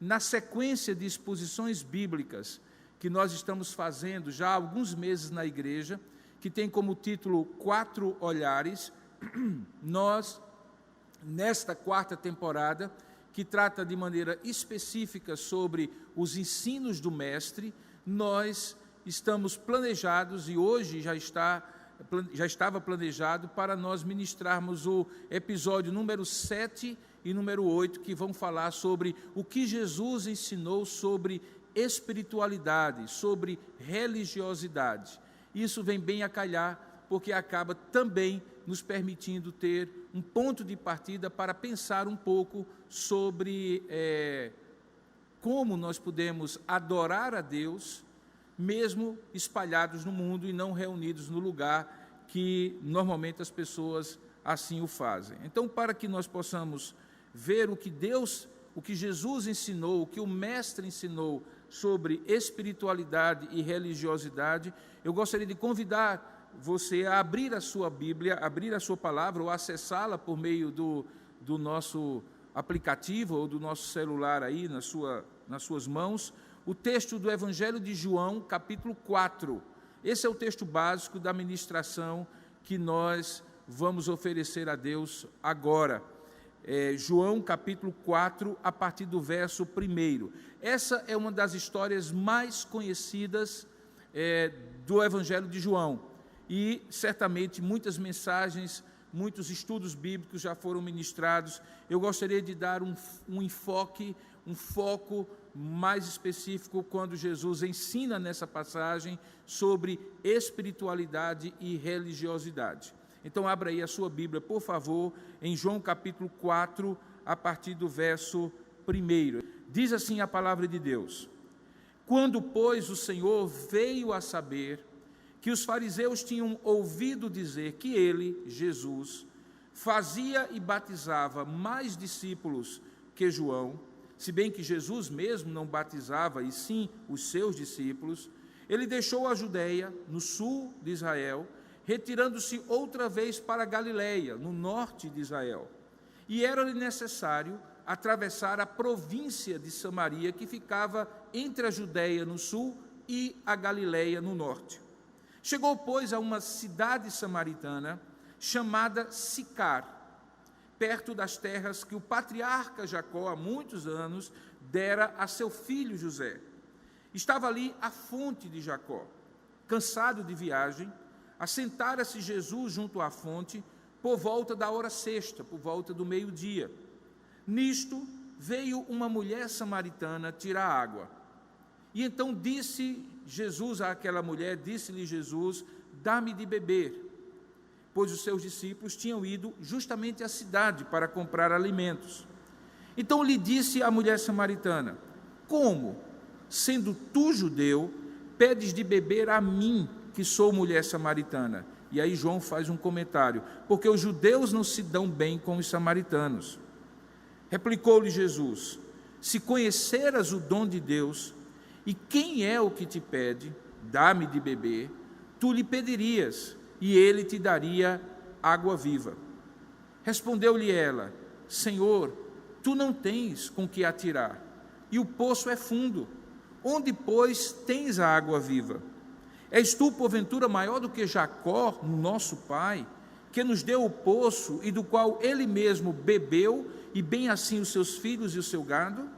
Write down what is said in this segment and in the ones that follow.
Na sequência de exposições bíblicas que nós estamos fazendo já há alguns meses na igreja, que tem como título 4 Olhares, nós, nesta quarta temporada, que trata de maneira específica sobre os ensinos do Mestre, nós estamos planejados, e hoje já estava planejado, para nós ministrarmos o episódio número 7 e número 8, que vão falar sobre o que Jesus ensinou sobre espiritualidade, sobre religiosidade. Isso vem bem a calhar, porque acaba também nos permitindo ter um ponto de partida para pensar um pouco sobre como nós podemos adorar a Deus, mesmo espalhados no mundo e não reunidos no lugar que normalmente as pessoas assim o fazem. Então, para que nós possamos ver o que Jesus ensinou, o que o Mestre ensinou sobre espiritualidade e religiosidade, eu gostaria de convidar você a abrir a sua Bíblia, abrir a sua palavra ou acessá-la por meio do nosso aplicativo ou do nosso celular aí nas suas mãos, o texto do Evangelho de João, capítulo 4. Esse é o texto básico da ministração que nós vamos oferecer a Deus agora. João, capítulo 4, a partir do verso 1. Essa é uma das histórias mais conhecidas do Evangelho de João. E, certamente, muitas mensagens, muitos estudos bíblicos já foram ministrados. Eu gostaria de dar um foco mais específico quando Jesus ensina nessa passagem sobre espiritualidade e religiosidade. Então, abra aí a sua Bíblia, por favor, em João capítulo 4, a partir do verso 1. Diz assim a palavra de Deus: Quando, pois, o Senhor veio a saber que os fariseus tinham ouvido dizer que ele, Jesus, fazia e batizava mais discípulos que João, se bem que Jesus mesmo não batizava, e sim os seus discípulos, ele deixou a Judeia, no sul de Israel, retirando-se outra vez para a Galileia, no norte de Israel. E era-lhe necessário atravessar a província de Samaria, que ficava entre a Judeia no sul e a Galileia no norte. Chegou, pois, a uma cidade samaritana chamada Sicar, perto das terras que o patriarca Jacó, há muitos anos, dera a seu filho José. Estava ali a fonte de Jacó. Cansado de viagem, assentara-se Jesus junto à fonte por volta da hora sexta, por volta do meio-dia. Nisto veio uma mulher samaritana tirar água. E então disse Jesus àquela mulher, disse-lhe Jesus: dá-me de beber, pois os seus discípulos tinham ido justamente à cidade para comprar alimentos. Então lhe disse a mulher samaritana: como, sendo tu judeu, pedes de beber a mim, que sou mulher samaritana? E aí João faz um comentário: porque os judeus não se dão bem com os samaritanos. Replicou-lhe Jesus: se conheceras o dom de Deus, e quem é o que te pede, dá-me de beber, tu lhe pedirias, e ele te daria água viva. Respondeu-lhe ela: Senhor, tu não tens com que atirar, e o poço é fundo. Onde, pois, tens a água viva? És tu, porventura, maior do que Jacó, nosso pai, que nos deu o poço e do qual ele mesmo bebeu, e bem assim os seus filhos e o seu gado?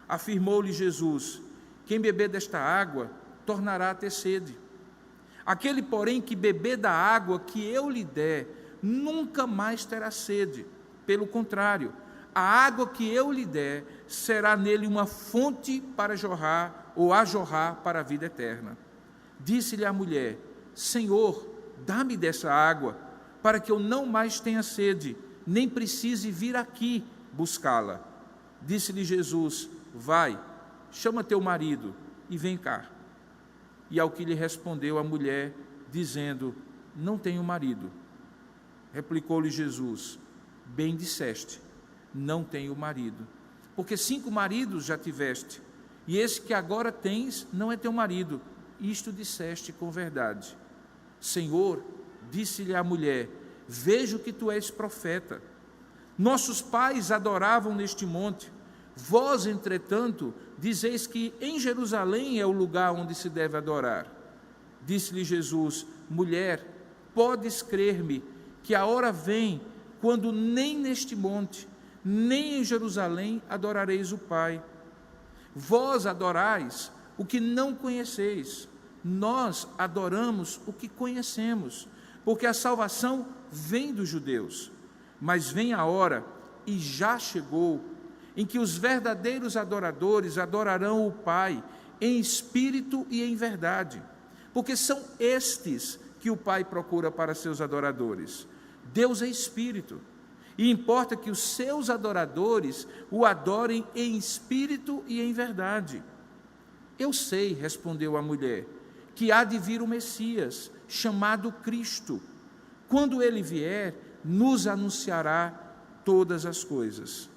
Afirmou-lhe Jesus: quem beber desta água tornará a ter sede. Aquele, porém, que beber da água que eu lhe der, nunca mais terá sede. Pelo contrário, a água que eu lhe der será nele uma fonte para jorrar, ou a jorrar para a vida eterna. Disse-lhe a mulher: Senhor, dá-me dessa água, para que eu não mais tenha sede, nem precise vir aqui buscá-la. Disse-lhe Jesus: vai, chama teu marido e vem cá. E ao que lhe respondeu a mulher, dizendo: não tenho marido. Replicou-lhe Jesus: bem disseste, não tenho marido, porque 5 maridos já tiveste, e esse que agora tens não é teu marido. Isto disseste com verdade. Senhor, disse-lhe a mulher: vejo que tu és profeta. Nossos pais adoravam neste monte, Vós, entretanto, dizeis que em Jerusalém é o lugar onde se deve adorar. Disse-lhe Jesus: mulher, podes crer-me, que a hora vem, quando nem neste monte, nem em Jerusalém adorareis o Pai. Vós adorais o que não conheceis, nós adoramos o que conhecemos, porque a salvação vem dos judeus. Mas vem a hora, e já chegou, em que os verdadeiros adoradores adorarão o Pai em espírito e em verdade, porque são estes que o Pai procura para seus adoradores. Deus é espírito, e importa que os seus adoradores o adorem em espírito e em verdade. Eu sei, respondeu a mulher, que há de vir o Messias, chamado Cristo. Quando ele vier, nos anunciará todas as coisas.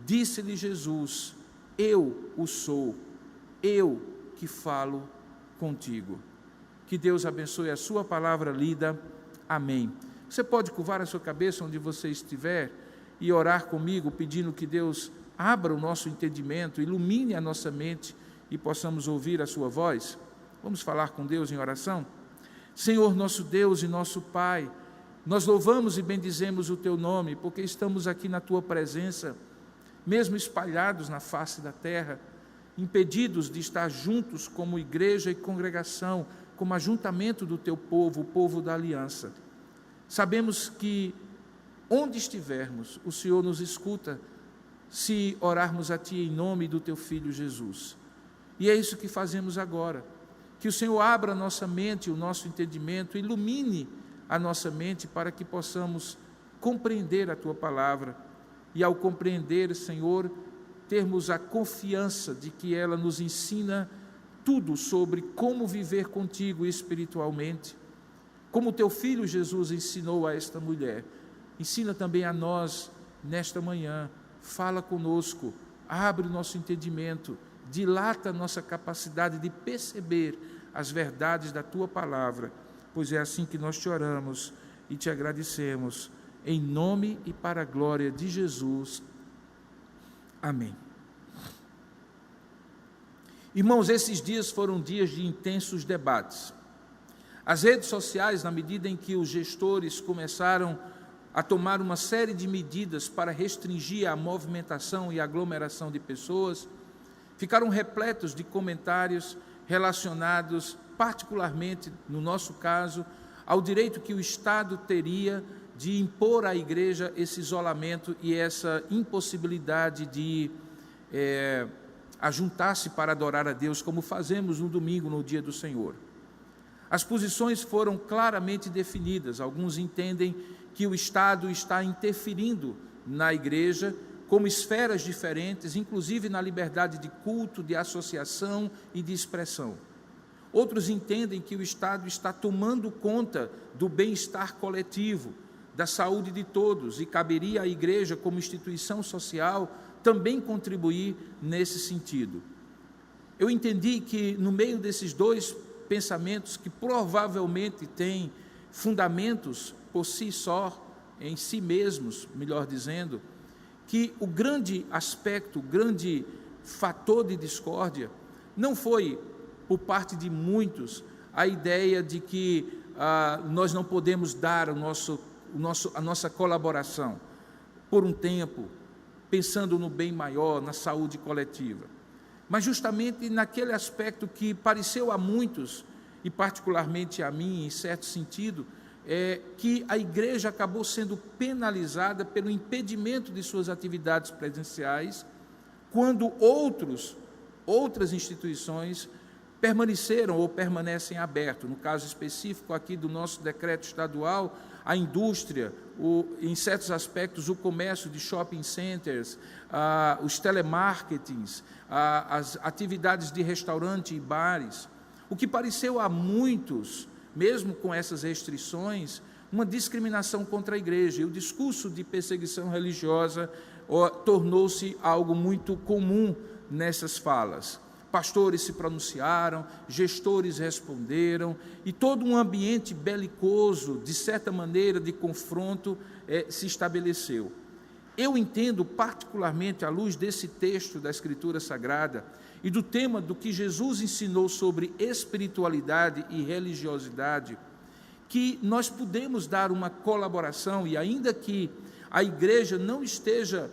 Disse-lhe Jesus: eu o sou, eu que falo contigo. Que Deus abençoe a sua palavra lida. Amém. Você pode curvar a sua cabeça onde você estiver e orar comigo, pedindo que Deus abra o nosso entendimento, ilumine a nossa mente e possamos ouvir a sua voz? Vamos falar com Deus em oração? Senhor, nosso Deus e nosso Pai, nós louvamos e bendizemos o Teu nome, porque estamos aqui na Tua presença, mesmo espalhados na face da terra, impedidos de estar juntos como igreja e congregação, como ajuntamento do Teu povo, o povo da aliança. Sabemos que onde estivermos, o Senhor nos escuta, se orarmos a Ti em nome do Teu Filho Jesus. E é isso que fazemos agora. Que o Senhor abra a nossa mente, o nosso entendimento, ilumine a nossa mente para que possamos compreender a Tua palavra. E ao compreender, Senhor, termos a confiança de que ela nos ensina tudo sobre como viver contigo espiritualmente. Como o Teu Filho Jesus ensinou a esta mulher, ensina também a nós nesta manhã. Fala conosco, abre o nosso entendimento, dilata a nossa capacidade de perceber as verdades da Tua palavra, pois é assim que nós te oramos e te agradecemos, em nome e para a glória de Jesus. Amém. Irmãos, esses dias foram dias de intensos debates. As redes sociais, na medida em que os gestores começaram a tomar uma série de medidas para restringir a movimentação e a aglomeração de pessoas, ficaram repletos de comentários relacionados, particularmente, no nosso caso, ao direito que o Estado teria de impor à igreja esse isolamento e essa impossibilidade de ajuntar-se para adorar a Deus, como fazemos no domingo, no dia do Senhor. As posições foram claramente definidas. Alguns entendem que o Estado está interferindo na igreja, como esferas diferentes, inclusive na liberdade de culto, de associação e de expressão. Outros entendem que o Estado está tomando conta do bem-estar coletivo, da saúde de todos, e caberia à igreja, como instituição social, também contribuir nesse sentido. Eu entendi que, no meio desses dois pensamentos, que provavelmente têm fundamentos por si só, em si mesmos, melhor dizendo, que o grande aspecto, o grande fator de discórdia, não foi, por parte de muitos, a ideia de que nós não podemos dar a nossa colaboração por um tempo, pensando no bem maior, na saúde coletiva. Mas justamente naquele aspecto que pareceu a muitos, e particularmente a mim, em certo sentido, que a igreja acabou sendo penalizada pelo impedimento de suas atividades presenciais, quando outras instituições permaneceram ou permanecem abertas. No caso específico aqui do nosso decreto estadual, a indústria, em certos aspectos o comércio de shopping centers, os telemarketings, as atividades de restaurante e bares, o que pareceu a muitos, mesmo com essas restrições, uma discriminação contra a igreja. E o discurso de perseguição religiosa tornou-se algo muito comum nessas falas. Pastores se pronunciaram, gestores responderam, e todo um ambiente belicoso, de certa maneira, de confronto, se estabeleceu. Eu entendo particularmente, à luz desse texto da Escritura Sagrada e do tema do que Jesus ensinou sobre espiritualidade e religiosidade, que nós podemos dar uma colaboração, e ainda que a igreja não esteja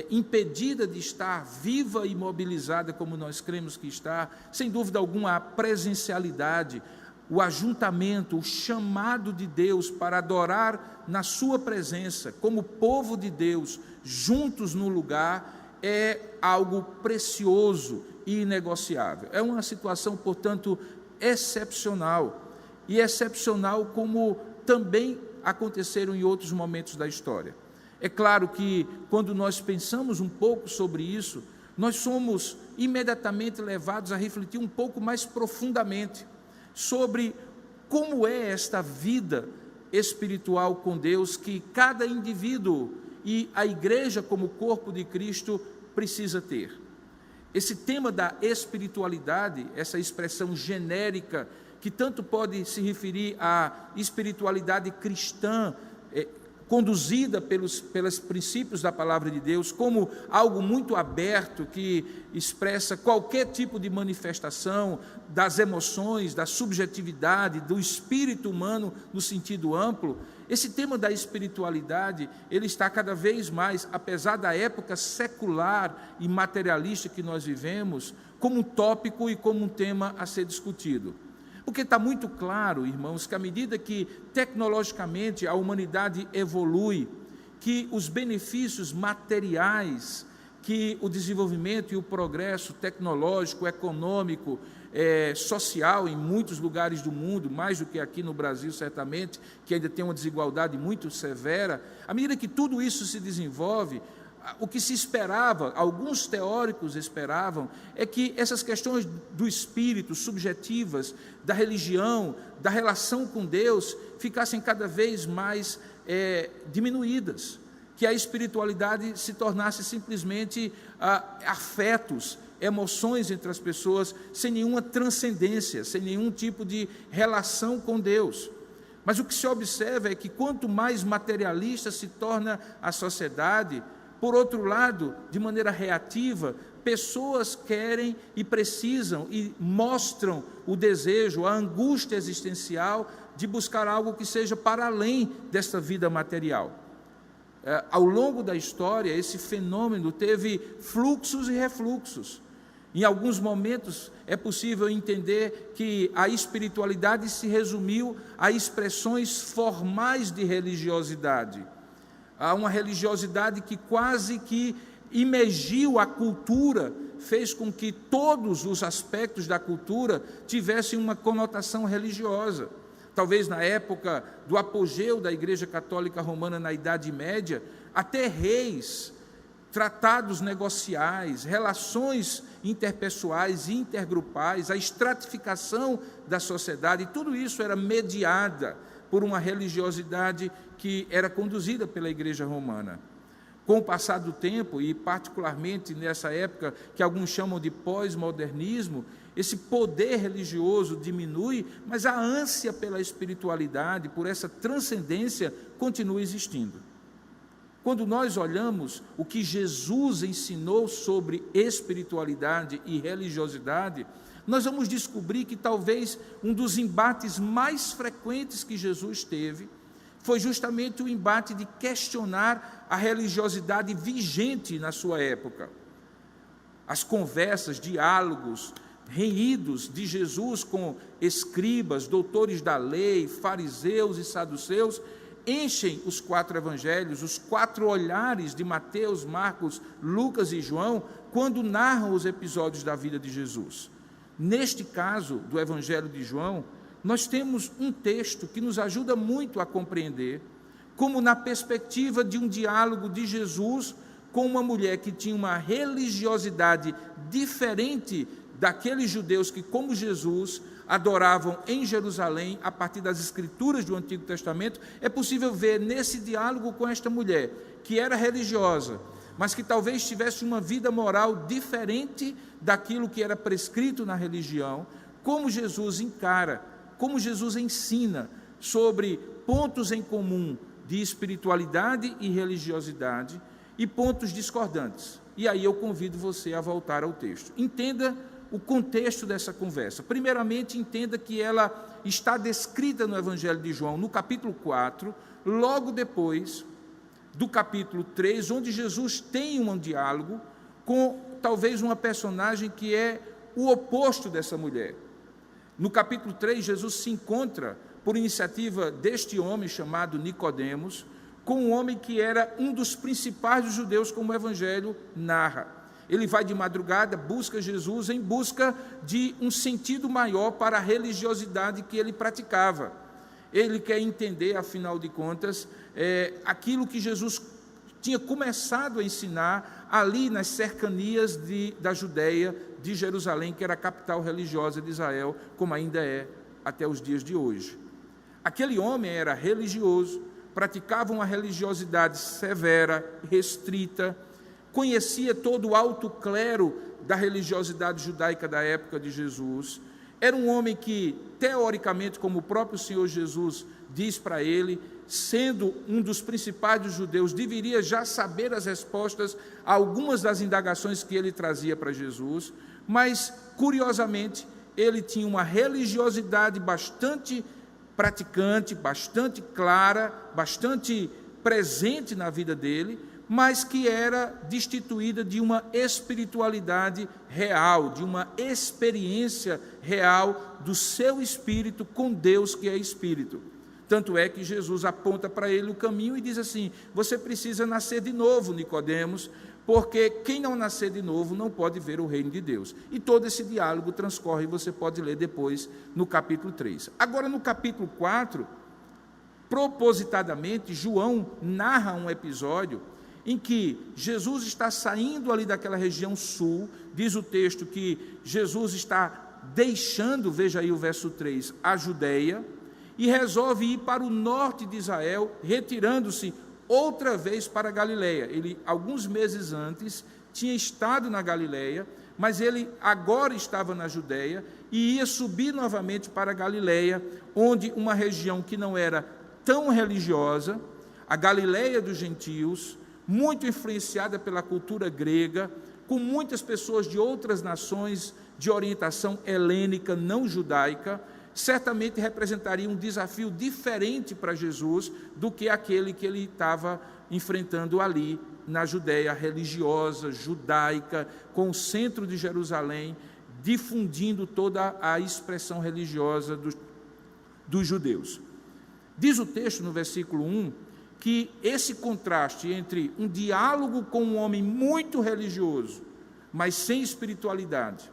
impedida de estar viva e mobilizada como nós cremos que está, sem dúvida alguma a presencialidade, o ajuntamento, o chamado de Deus para adorar na sua presença, como povo de Deus, juntos no lugar, é algo precioso e inegociável. É uma situação, portanto, excepcional, e excepcional como também aconteceram em outros momentos da história. É claro que, quando nós pensamos um pouco sobre isso, nós somos imediatamente levados a refletir um pouco mais profundamente sobre como é esta vida espiritual com Deus que cada indivíduo e a igreja como corpo de Cristo precisa ter. Esse tema da espiritualidade, essa expressão genérica que tanto pode se referir à espiritualidade cristã, conduzida pelos princípios da palavra de Deus, como algo muito aberto, que expressa qualquer tipo de manifestação das emoções, da subjetividade, do espírito humano no sentido amplo. Esse tema da espiritualidade, ele está cada vez mais, apesar da época secular e materialista que nós vivemos, como um tópico e como um tema a ser discutido. Porque está muito claro, irmãos, que à medida que tecnologicamente a humanidade evolui, que os benefícios materiais que o desenvolvimento e o progresso tecnológico, econômico, social em muitos lugares do mundo, mais do que aqui no Brasil certamente, que ainda tem uma desigualdade muito severa, à medida que tudo isso se desenvolve, o que se esperava, alguns teóricos esperavam, é que essas questões do espírito, subjetivas, da religião, da relação com Deus, ficassem cada vez mais diminuídas, que a espiritualidade se tornasse simplesmente afetos, emoções entre as pessoas, sem nenhuma transcendência, sem nenhum tipo de relação com Deus. Mas o que se observa é que quanto mais materialista se torna a sociedade, por outro lado, de maneira reativa, pessoas querem e precisam e mostram o desejo, a angústia existencial de buscar algo que seja para além desta vida material. Ao longo da história, esse fenômeno teve fluxos e refluxos. Em alguns momentos é possível entender que a espiritualidade se resumiu a expressões formais de religiosidade. Há uma religiosidade que quase que imergiu a cultura, fez com que todos os aspectos da cultura tivessem uma conotação religiosa. Talvez na época do apogeu da Igreja Católica Romana na Idade Média, até reis, tratados negociais, relações interpessoais e intergrupais, a estratificação da sociedade, tudo isso era mediada por uma religiosidade que era conduzida pela Igreja Romana. Com o passar do tempo, e particularmente nessa época que alguns chamam de pós-modernismo, esse poder religioso diminui, mas a ânsia pela espiritualidade, por essa transcendência, continua existindo. Quando nós olhamos o que Jesus ensinou sobre espiritualidade e religiosidade, nós vamos descobrir que talvez um dos embates mais frequentes que Jesus teve foi justamente o embate de questionar a religiosidade vigente na sua época. As conversas, diálogos, renhidos de Jesus com escribas, doutores da lei, fariseus e saduceus, enchem os 4 evangelhos, os 4 olhares de Mateus, Marcos, Lucas e João, quando narram os episódios da vida de Jesus. Neste caso do evangelho de João, nós temos um texto que nos ajuda muito a compreender como, na perspectiva de um diálogo de Jesus com uma mulher que tinha uma religiosidade diferente daqueles judeus que, como Jesus, adoravam em Jerusalém a partir das escrituras do Antigo Testamento, é possível ver nesse diálogo com esta mulher, que era religiosa, mas que talvez tivesse uma vida moral diferente daquilo que era prescrito na religião, como Jesus encara, como Jesus ensina sobre pontos em comum de espiritualidade e religiosidade, e pontos discordantes. E aí eu convido você a voltar ao texto. Entenda o contexto dessa conversa. Primeiramente, entenda que ela está descrita no Evangelho de João, no capítulo 4, logo depois do capítulo 3, onde Jesus tem um diálogo com talvez uma personagem que é o oposto dessa mulher. No capítulo 3, Jesus se encontra, por iniciativa deste homem chamado Nicodemos, com um homem que era um dos principais dos judeus, como o Evangelho narra. Ele vai de madrugada, busca Jesus em busca de um sentido maior para a religiosidade que ele praticava. Ele quer entender, afinal de contas, aquilo que Jesus tinha começado a ensinar ali nas cercanias da Judéia, de Jerusalém, que era a capital religiosa de Israel, como ainda é até os dias de hoje. Aquele homem era religioso, praticava uma religiosidade severa, restrita, conhecia todo o alto clero da religiosidade judaica da época de Jesus. Era um homem que, teoricamente, como o próprio Senhor Jesus diz para ele, sendo um dos principais dos judeus, deveria já saber as respostas a algumas das indagações que ele trazia para Jesus, mas, curiosamente, ele tinha uma religiosidade bastante praticante, bastante clara, bastante presente na vida dele, mas que era destituída de uma espiritualidade real, de uma experiência real do seu espírito com Deus, que é espírito. Tanto é que Jesus aponta para ele o caminho e diz assim: você precisa nascer de novo, Nicodemos, porque quem não nascer de novo não pode ver o reino de Deus. E todo esse diálogo transcorre, você pode ler depois no capítulo 3. Agora, no capítulo 4, propositadamente, João narra um episódio em que Jesus está saindo ali daquela região sul, diz o texto que Jesus está deixando, veja aí o verso 3, a Judéia, e resolve ir para o norte de Israel, retirando-se outra vez para a Galileia. Ele, alguns meses antes, tinha estado na Galileia, mas ele agora estava na Judéia e ia subir novamente para a Galileia, onde uma região que não era tão religiosa, a Galileia dos gentios, muito influenciada pela cultura grega, com muitas pessoas de outras nações de orientação helênica, não judaica, certamente representaria um desafio diferente para Jesus do que aquele que ele estava enfrentando ali na Judéia religiosa, judaica, com o centro de Jerusalém, difundindo toda a expressão religiosa dos judeus. Diz o texto no versículo 1 que esse contraste entre um diálogo com um homem muito religioso, mas sem espiritualidade,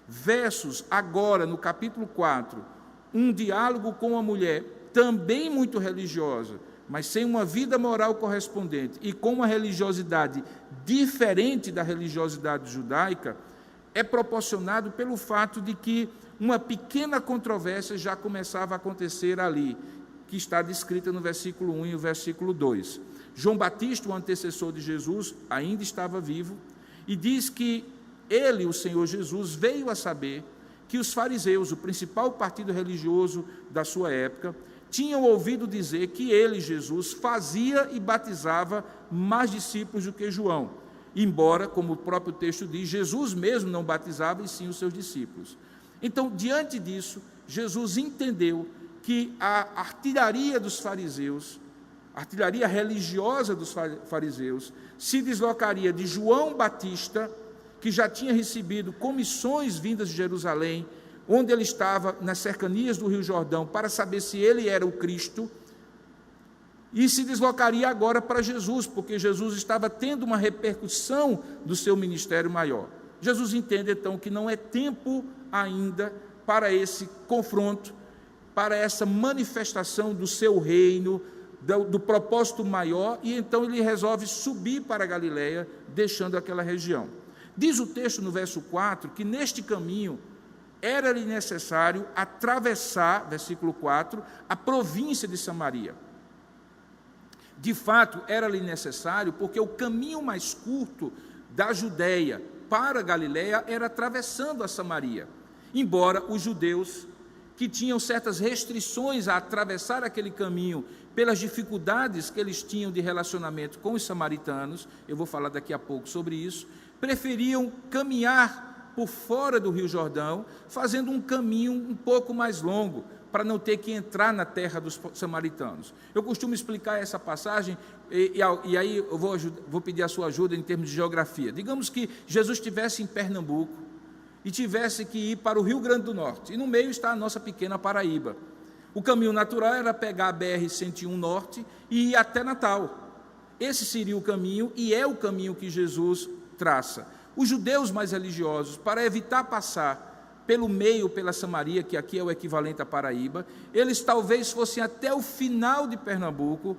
versus agora no capítulo 4, um diálogo com uma mulher também muito religiosa, mas sem uma vida moral correspondente e com uma religiosidade diferente da religiosidade judaica, é proporcionado pelo fato de que uma pequena controvérsia já começava a acontecer ali, que está descrita no versículo 1 e o versículo 2. João Batista, o antecessor de Jesus, ainda estava vivo, e diz que ele, o Senhor Jesus, veio a saber que os fariseus, o principal partido religioso da sua época, tinham ouvido dizer que ele, Jesus, fazia e batizava mais discípulos do que João, embora, como o próprio texto diz, Jesus mesmo não batizava, e sim os seus discípulos. Então, diante disso, Jesus entendeu que a artilharia dos fariseus, a artilharia religiosa dos fariseus, se deslocaria de João Batista, que já tinha recebido comissões vindas de Jerusalém, onde ele estava nas cercanias do Rio Jordão, para saber se ele era o Cristo, e se deslocaria agora para Jesus, porque Jesus estava tendo uma repercussão do seu ministério maior. Jesus entende, então, que não é tempo ainda para esse confronto, para essa manifestação do seu reino, do propósito maior, e então ele resolve subir para a Galileia, deixando aquela região. Diz o texto no verso 4, que neste caminho era-lhe necessário atravessar, versículo 4, a província de Samaria. De fato, era-lhe necessário, porque o caminho mais curto da Judéia para a Galileia era atravessando a Samaria, embora os judeus que tinham certas restrições a atravessar aquele caminho pelas dificuldades que eles tinham de relacionamento com os samaritanos, eu vou falar daqui a pouco sobre isso, preferiam caminhar por fora do Rio Jordão, fazendo um caminho um pouco mais longo, para não ter que entrar na terra dos samaritanos. Eu costumo explicar essa passagem, e aí eu vou pedir a sua ajuda em termos de geografia. Digamos que Jesus estivesse em Pernambuco e tivesse que ir para o Rio Grande do Norte, e no meio está a nossa pequena Paraíba. O caminho natural era pegar a BR-101 Norte e ir até Natal. Esse seria o caminho, e é o caminho que Jesus traça. Os judeus mais religiosos, para evitar passar pelo meio, pela Samaria, que aqui é o equivalente à Paraíba, eles talvez fossem até o final de Pernambuco,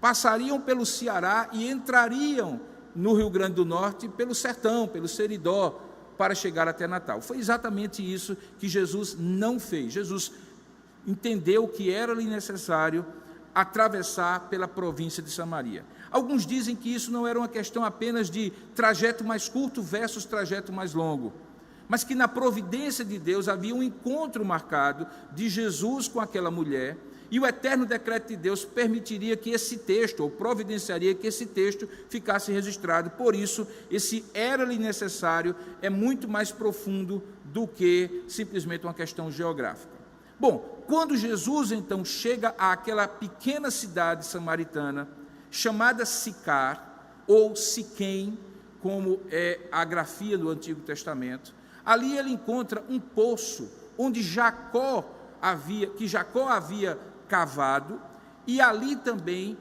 passariam pelo Ceará e entrariam no Rio Grande do Norte pelo sertão, pelo Seridó, para chegar até Natal. Foi exatamente isso que Jesus não fez. Jesus entendeu que era-lhe necessário atravessar pela província de Samaria. Alguns dizem que isso não era uma questão apenas de trajeto mais curto versus trajeto mais longo, mas que na providência de Deus havia um encontro marcado de Jesus com aquela mulher, e o eterno decreto de Deus permitiria que esse texto, ou providenciaria que esse texto ficasse registrado. Por isso, esse era-lhe necessário é muito mais profundo do que simplesmente uma questão geográfica. Bom, quando Jesus então chega àquela pequena cidade samaritana, chamada Sicar, ou Siquém, como é a grafia do Antigo Testamento, ali ele encontra um poço onde Jacó havia cavado, e ali também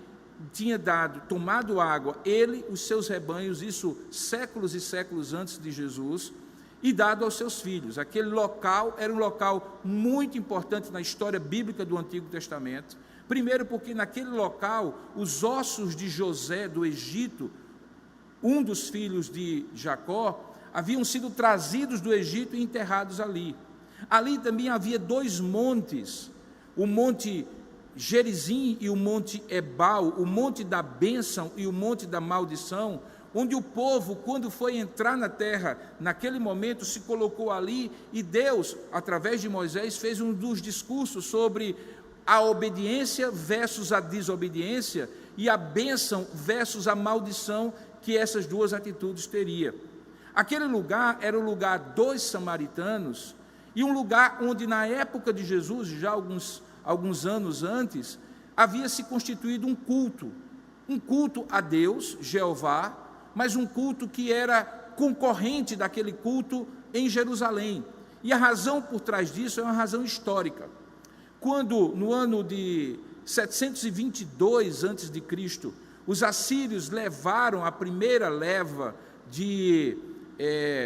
tinha tomado água, ele, os seus rebanhos, isso séculos e séculos antes de Jesus, e dado aos seus filhos. Aquele local era um local muito importante na história bíblica do Antigo Testamento. Primeiro porque naquele local, os ossos de José do Egito, um dos filhos de Jacó, haviam sido trazidos do Egito e enterrados ali. Ali também havia dois montes, o Monte Gerizim e o Monte Ebal, o Monte da Bênção e o Monte da Maldição, onde o povo, quando foi entrar na terra, naquele momento se colocou ali, e Deus, através de Moisés, fez um dos discursos sobre a obediência versus a desobediência, e a bênção versus a maldição que essas duas atitudes teriam. Aquele lugar era o lugar dos samaritanos, e um lugar onde na época de Jesus, já alguns anos antes, havia se constituído um culto a Deus, Jeová, mas um culto que era concorrente daquele culto em Jerusalém. E a razão por trás disso é uma razão histórica. Quando, no ano de 722 a.C., os assírios levaram a primeira leva de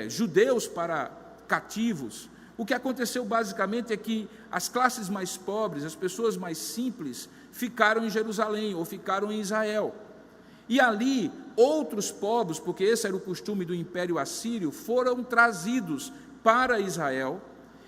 judeus para cativos, o que aconteceu basicamente é que as classes mais pobres, as pessoas mais simples, ficaram em Jerusalém ou ficaram em Israel. E ali, outros povos, porque esse era o costume do Império Assírio, foram trazidos para Israel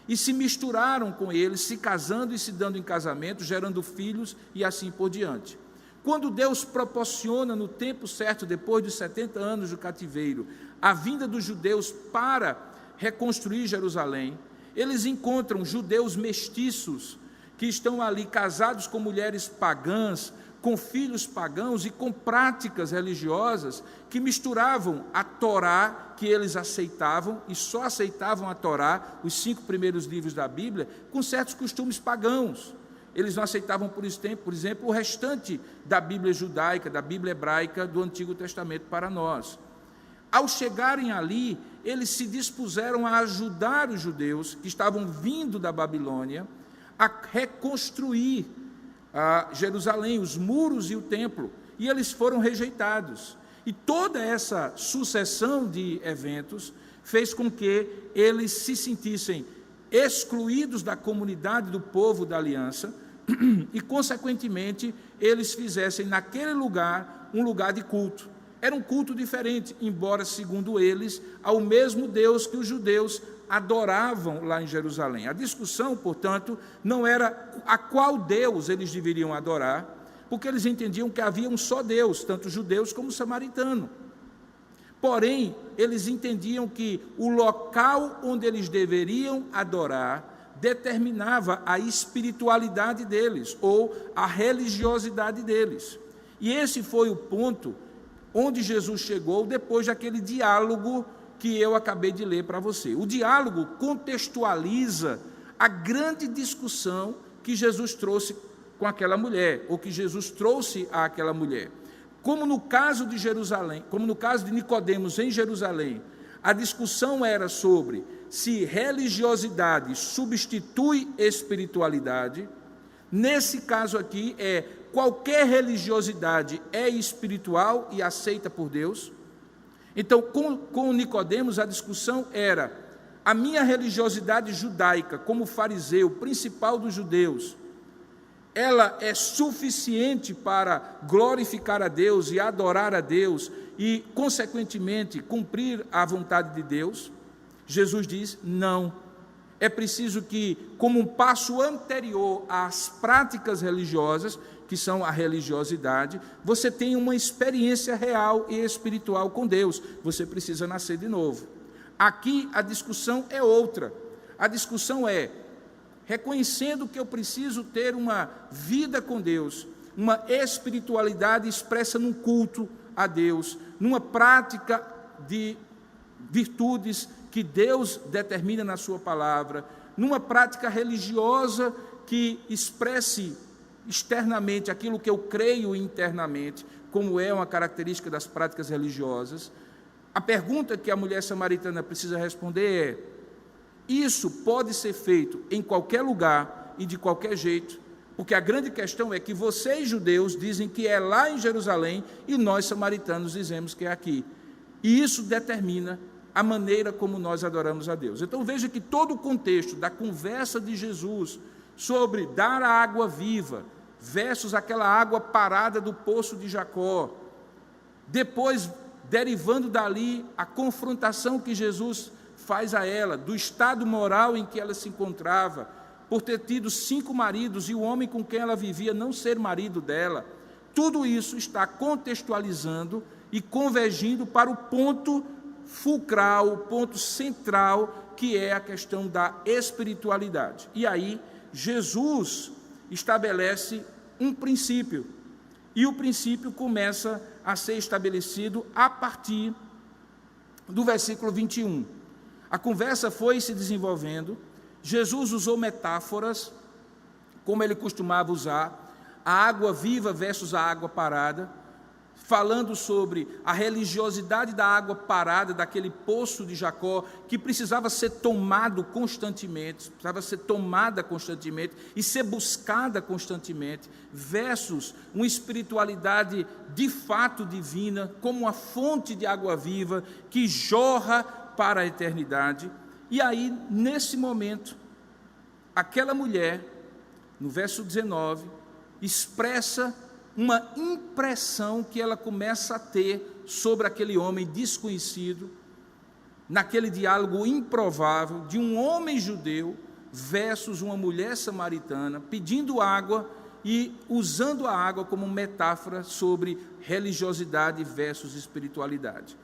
e se misturaram com eles, se casando e se dando em casamento, gerando filhos e assim por diante. Quando Deus proporciona no tempo certo, depois dos 70 anos do cativeiro, a vinda dos judeus para reconstruir Jerusalém, eles encontram judeus mestiços que estão ali casados com mulheres pagãs, com filhos pagãos e com práticas religiosas que misturavam a Torá, que eles aceitavam, e só aceitavam a Torá, os 5 primeiros livros da Bíblia, com certos costumes pagãos. Eles não aceitavam, por exemplo, o restante da Bíblia judaica, da Bíblia hebraica do Antigo Testamento para nós. Ao chegarem ali, eles se dispuseram a ajudar os judeus que estavam vindo da Babilônia a reconstruir Jerusalém, os muros e o templo, e eles foram rejeitados. E toda essa sucessão de eventos fez com que eles se sentissem excluídos da comunidade do povo da aliança e, consequentemente, eles fizessem naquele lugar um lugar de culto. Era um culto diferente, embora, segundo eles, ao mesmo Deus que os judeus adoravam lá em Jerusalém. A discussão, portanto, não era a qual Deus eles deveriam adorar, porque eles entendiam que havia um só Deus, tanto judeus como samaritano. Porém, eles entendiam que o local onde eles deveriam adorar determinava a espiritualidade deles, ou a religiosidade deles. E esse foi o ponto onde Jesus chegou depois daquele diálogo que eu acabei de ler para você. O diálogo contextualiza a grande discussão que Jesus trouxe com aquela mulher, ou que Jesus trouxe àquela mulher. Como no caso de Jerusalém, como no caso de Nicodemos em Jerusalém, a discussão era sobre se religiosidade substitui espiritualidade. Nesse caso aqui qualquer religiosidade é espiritual e aceita por Deus. Então, com Nicodemos, a discussão era: a minha religiosidade judaica, como fariseu, principal dos judeus, ela é suficiente para glorificar a Deus e adorar a Deus e, consequentemente, cumprir a vontade de Deus? Jesus diz: não. É preciso que, como um passo anterior às práticas religiosas, que são a religiosidade, você tenha uma experiência real e espiritual com Deus. Você precisa nascer de novo. Aqui a discussão é outra. A discussão é: reconhecendo que eu preciso ter uma vida com Deus, uma espiritualidade expressa num culto a Deus, numa prática de virtudes que Deus determina na sua palavra, numa prática religiosa que expresse externamente aquilo que eu creio internamente, como é uma característica das práticas religiosas. A pergunta que a mulher samaritana precisa responder é: isso pode ser feito em qualquer lugar e de qualquer jeito? Porque a grande questão é que vocês, judeus, dizem que é lá em Jerusalém e nós, samaritanos, dizemos que é aqui. E isso determina a maneira como nós adoramos a Deus. Então veja que todo o contexto da conversa de Jesus sobre dar a água viva versus aquela água parada do poço de Jacó, depois derivando dali a confrontação que Jesus faz a ela, do estado moral em que ela se encontrava, por ter tido 5 maridos e o homem com quem ela vivia não ser marido dela. Tudo isso está contextualizando e convergindo para o ponto fulcral, o ponto central, que é a questão da espiritualidade. E aí, Jesus estabelece um princípio, e o princípio começa a ser estabelecido a partir do versículo 21. A conversa foi se desenvolvendo, Jesus usou metáforas, como ele costumava usar, a água viva versus a água parada, falando sobre a religiosidade da água parada, daquele poço de Jacó, que precisava ser tomado constantemente, precisava ser tomada constantemente e ser buscada constantemente, versus uma espiritualidade de fato divina, como uma fonte de água viva que jorra para a eternidade. E aí, nesse momento, aquela mulher, no verso 19, expressa uma impressão que ela começa a ter sobre aquele homem desconhecido, naquele diálogo improvável de um homem judeu versus uma mulher samaritana, pedindo água e usando a água como metáfora sobre religiosidade versus espiritualidade.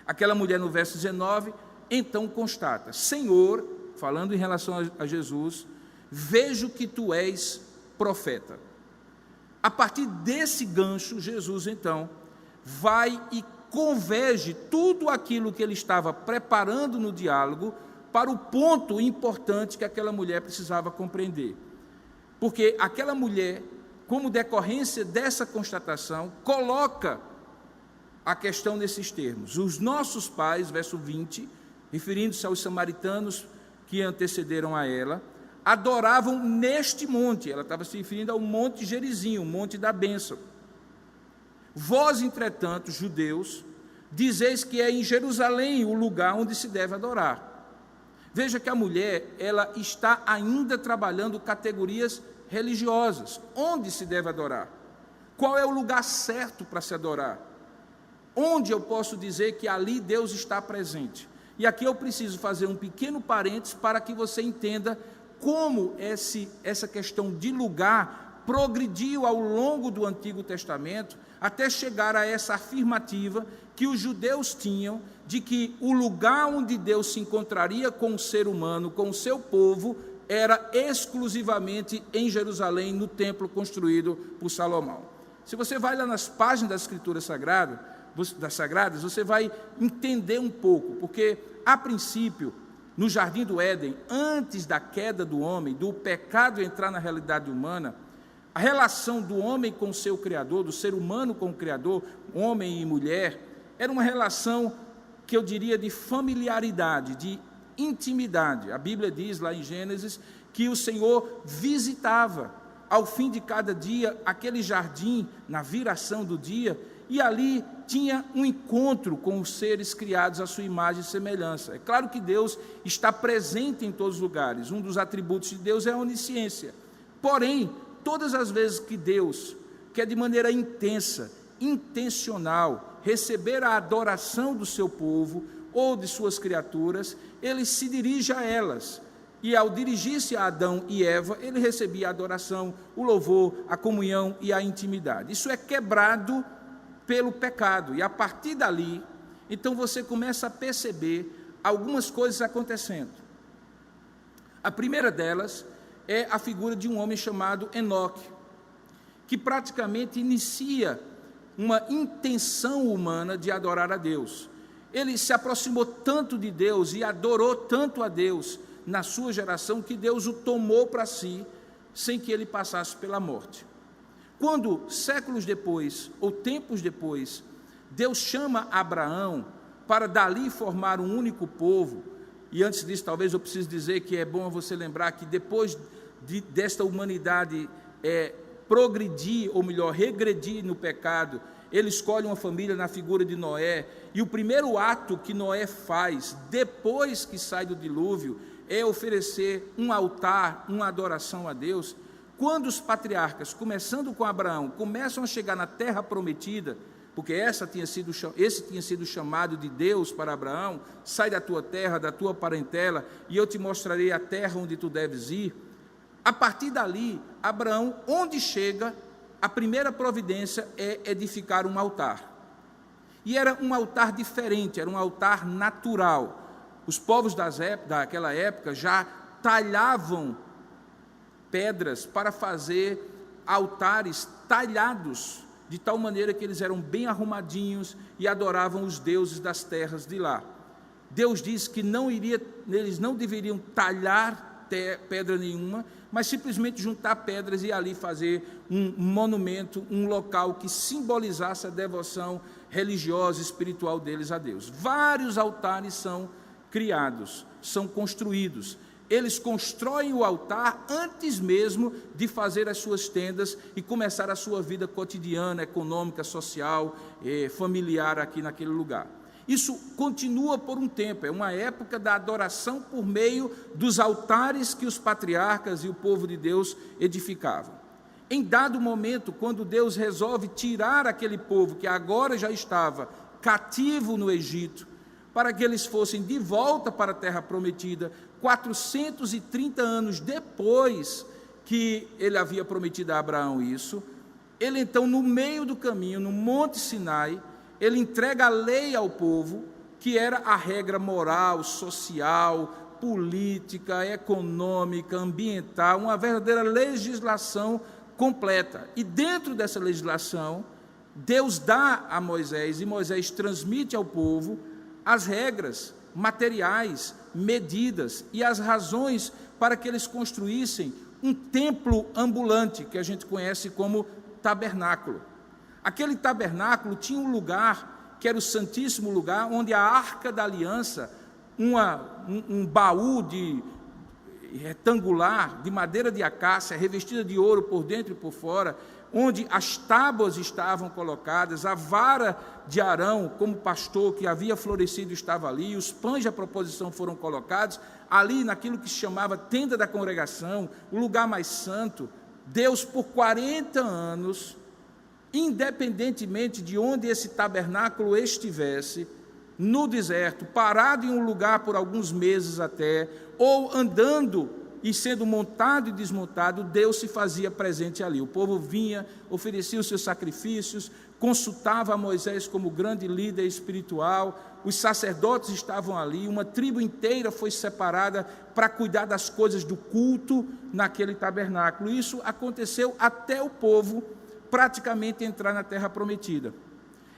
Aquela mulher, no verso 19, então constata: Senhor, falando em relação a Jesus, vejo que tu és profeta. A partir desse gancho, Jesus, então, vai e converge tudo aquilo que ele estava preparando no diálogo para o ponto importante que aquela mulher precisava compreender. Porque aquela mulher, como decorrência dessa constatação, coloca a questão nesses termos: os nossos pais, verso 20, referindo-se aos samaritanos que antecederam a ela, adoravam neste monte. Ela estava se referindo ao monte Gerizim, o monte da bênção. Vós, entretanto, judeus, dizeis que é em Jerusalém o lugar onde se deve adorar. Veja que a mulher, ela está ainda trabalhando categorias religiosas. Onde se deve adorar? Qual é o lugar certo para se adorar? Onde eu posso dizer que ali Deus está presente? E aqui eu preciso fazer um pequeno parênteses para que você entenda como essa questão de lugar progrediu ao longo do Antigo Testamento, até chegar a essa afirmativa que os judeus tinham de que o lugar onde Deus se encontraria com o ser humano, com o seu povo, era exclusivamente em Jerusalém, no templo construído por Salomão. Se você vai lá nas páginas das Escrituras Sagradas, você vai entender um pouco, porque, a princípio, no Jardim do Éden, antes da queda do homem, do pecado entrar na realidade humana, a relação do homem com o seu Criador, do ser humano com o Criador, homem e mulher, era uma relação que eu diria de familiaridade, de intimidade. A Bíblia diz lá em Gênesis que o Senhor visitava ao fim de cada dia aquele jardim, na viração do dia, e ali tinha um encontro com os seres criados à sua imagem e semelhança. É claro que Deus está presente em todos os lugares. Um dos atributos de Deus é a onisciência. Porém, todas as vezes que Deus quer de maneira intensa, intencional, receber a adoração do seu povo ou de suas criaturas, ele se dirige a elas. E ao dirigir-se a Adão e Eva, ele recebia a adoração, o louvor, a comunhão e a intimidade. Isso é quebrado pelo pecado, e a partir dali, então você começa a perceber algumas coisas acontecendo. A primeira delas é a figura de um homem chamado Enoque, que praticamente inicia uma intenção humana de adorar a Deus. Ele se aproximou tanto de Deus e adorou tanto a Deus na sua geração, que Deus o tomou para si, sem que ele passasse pela morte. Quando, séculos depois, ou tempos depois, Deus chama Abraão para dali formar um único povo, e antes disso, talvez eu precise dizer que é bom você lembrar que depois desta humanidade progredir, ou melhor, regredir no pecado, ele escolhe uma família na figura de Noé, e o primeiro ato que Noé faz, depois que sai do dilúvio, é oferecer um altar, uma adoração a Deus. Quando os patriarcas, começando com Abraão, começam a chegar na terra prometida, porque esse tinha sido o chamado de Deus para Abraão: sai da tua terra, da tua parentela, e eu te mostrarei a terra onde tu deves ir. A partir dali, Abraão, onde chega, a primeira providência é edificar um altar. E era um altar diferente, era um altar natural. Os povos daquela época já talhavam pedras para fazer altares talhados, de tal maneira que eles eram bem arrumadinhos e adoravam os deuses das terras de lá. Deus disse que eles não deveriam talhar pedra nenhuma, mas simplesmente juntar pedras e ali fazer um monumento, um local que simbolizasse a devoção religiosa e espiritual deles a Deus. Vários altares são criados, são construídos. Eles constroem o altar antes mesmo de fazer as suas tendas e começar a sua vida cotidiana, econômica, social, familiar aqui naquele lugar. Isso continua por um tempo, é uma época da adoração por meio dos altares que os patriarcas e o povo de Deus edificavam. Em dado momento, quando Deus resolve tirar aquele povo que agora já estava cativo no Egito, para que eles fossem de volta para a terra prometida, 430 anos depois que ele havia prometido a Abraão isso, ele então, no meio do caminho, no Monte Sinai, ele entrega a lei ao povo, que era a regra moral, social, política, econômica, ambiental, uma verdadeira legislação completa. E dentro dessa legislação, Deus dá a Moisés, e Moisés transmite ao povo as regras materiais, medidas e as razões para que eles construíssem um templo ambulante, que a gente conhece como tabernáculo. Aquele tabernáculo tinha um lugar, que era o Santíssimo Lugar, onde a Arca da Aliança, um baú retangular, de madeira de acácia, revestida de ouro por dentro e por fora, onde as tábuas estavam colocadas, a vara de Arão, como pastor que havia florescido, estava ali, os pães da proposição foram colocados, ali naquilo que se chamava tenda da congregação, o lugar mais santo. Deus, por 40 anos, independentemente de onde esse tabernáculo estivesse, no deserto, parado em um lugar por alguns meses até, ou andando e sendo montado e desmontado, Deus se fazia presente ali. O povo vinha, oferecia os seus sacrifícios, consultava a Moisés como grande líder espiritual, os sacerdotes estavam ali, uma tribo inteira foi separada para cuidar das coisas do culto naquele tabernáculo. Isso aconteceu até o povo praticamente entrar na terra prometida.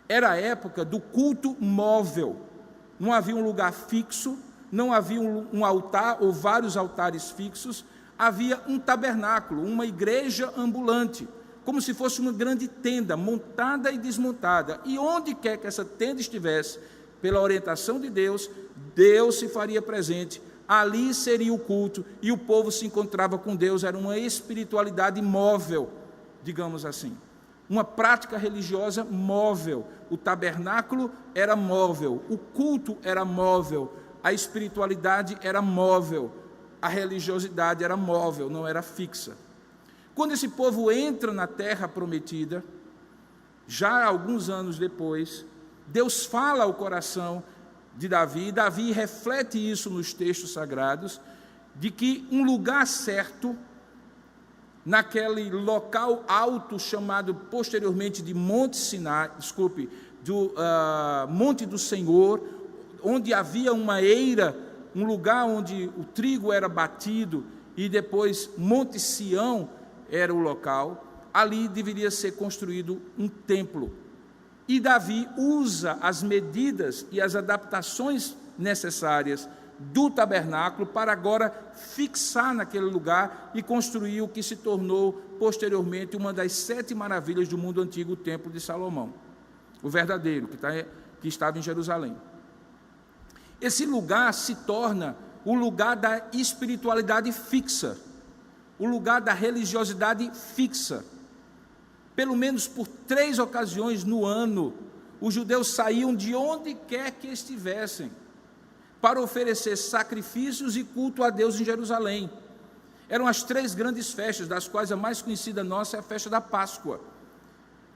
Era a época do culto móvel, não havia um lugar fixo, não havia um altar ou vários altares fixos, havia um tabernáculo, uma igreja ambulante, como se fosse uma grande tenda, montada e desmontada. E onde quer que essa tenda estivesse, pela orientação de Deus, Deus se faria presente, ali seria o culto, e o povo se encontrava com Deus. Era uma espiritualidade móvel, digamos assim, uma prática religiosa móvel. O tabernáculo era móvel, o culto era móvel, a espiritualidade era móvel, a religiosidade era móvel, não era fixa. Quando esse povo entra na terra prometida, já alguns anos depois, Deus fala ao coração de Davi, e Davi reflete isso nos textos sagrados, de que um lugar certo, naquele local alto chamado posteriormente de Monte Sinai, Monte do Senhor, onde havia uma eira, um lugar onde o trigo era batido, e depois Monte Sião era o local, ali deveria ser construído um templo. E Davi usa as medidas e as adaptações necessárias do tabernáculo para agora fixar naquele lugar e construir o que se tornou posteriormente uma das 7 maravilhas do mundo antigo, o Templo de Salomão, o verdadeiro, que estava em Jerusalém. Esse lugar se torna o lugar da espiritualidade fixa, o lugar da religiosidade fixa. Pelo menos por 3 ocasiões no ano, os judeus saíam de onde quer que estivessem para oferecer sacrifícios e culto a Deus em Jerusalém. Eram as 3 grandes festas, das quais a mais conhecida nossa é a festa da Páscoa.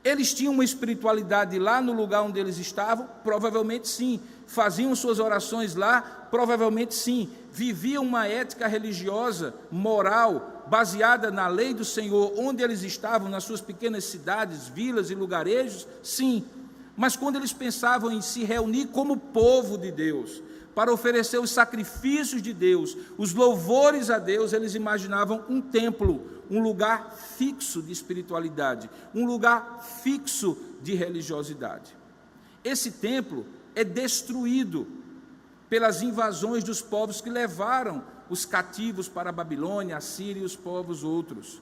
Eles tinham uma espiritualidade lá no lugar onde eles estavam? Provavelmente sim. Faziam suas orações lá? Provavelmente sim. Viviam uma ética religiosa, moral, baseada na lei do Senhor, onde eles estavam, nas suas pequenas cidades, vilas e lugarejos? Sim. Mas quando eles pensavam em se reunir como povo de Deus, para oferecer os sacrifícios de Deus, os louvores a Deus, eles imaginavam um templo, um lugar fixo de espiritualidade, um lugar fixo de religiosidade. Esse templo é destruído pelas invasões dos povos que levaram os cativos para a Babilônia, a Síria e os povos outros.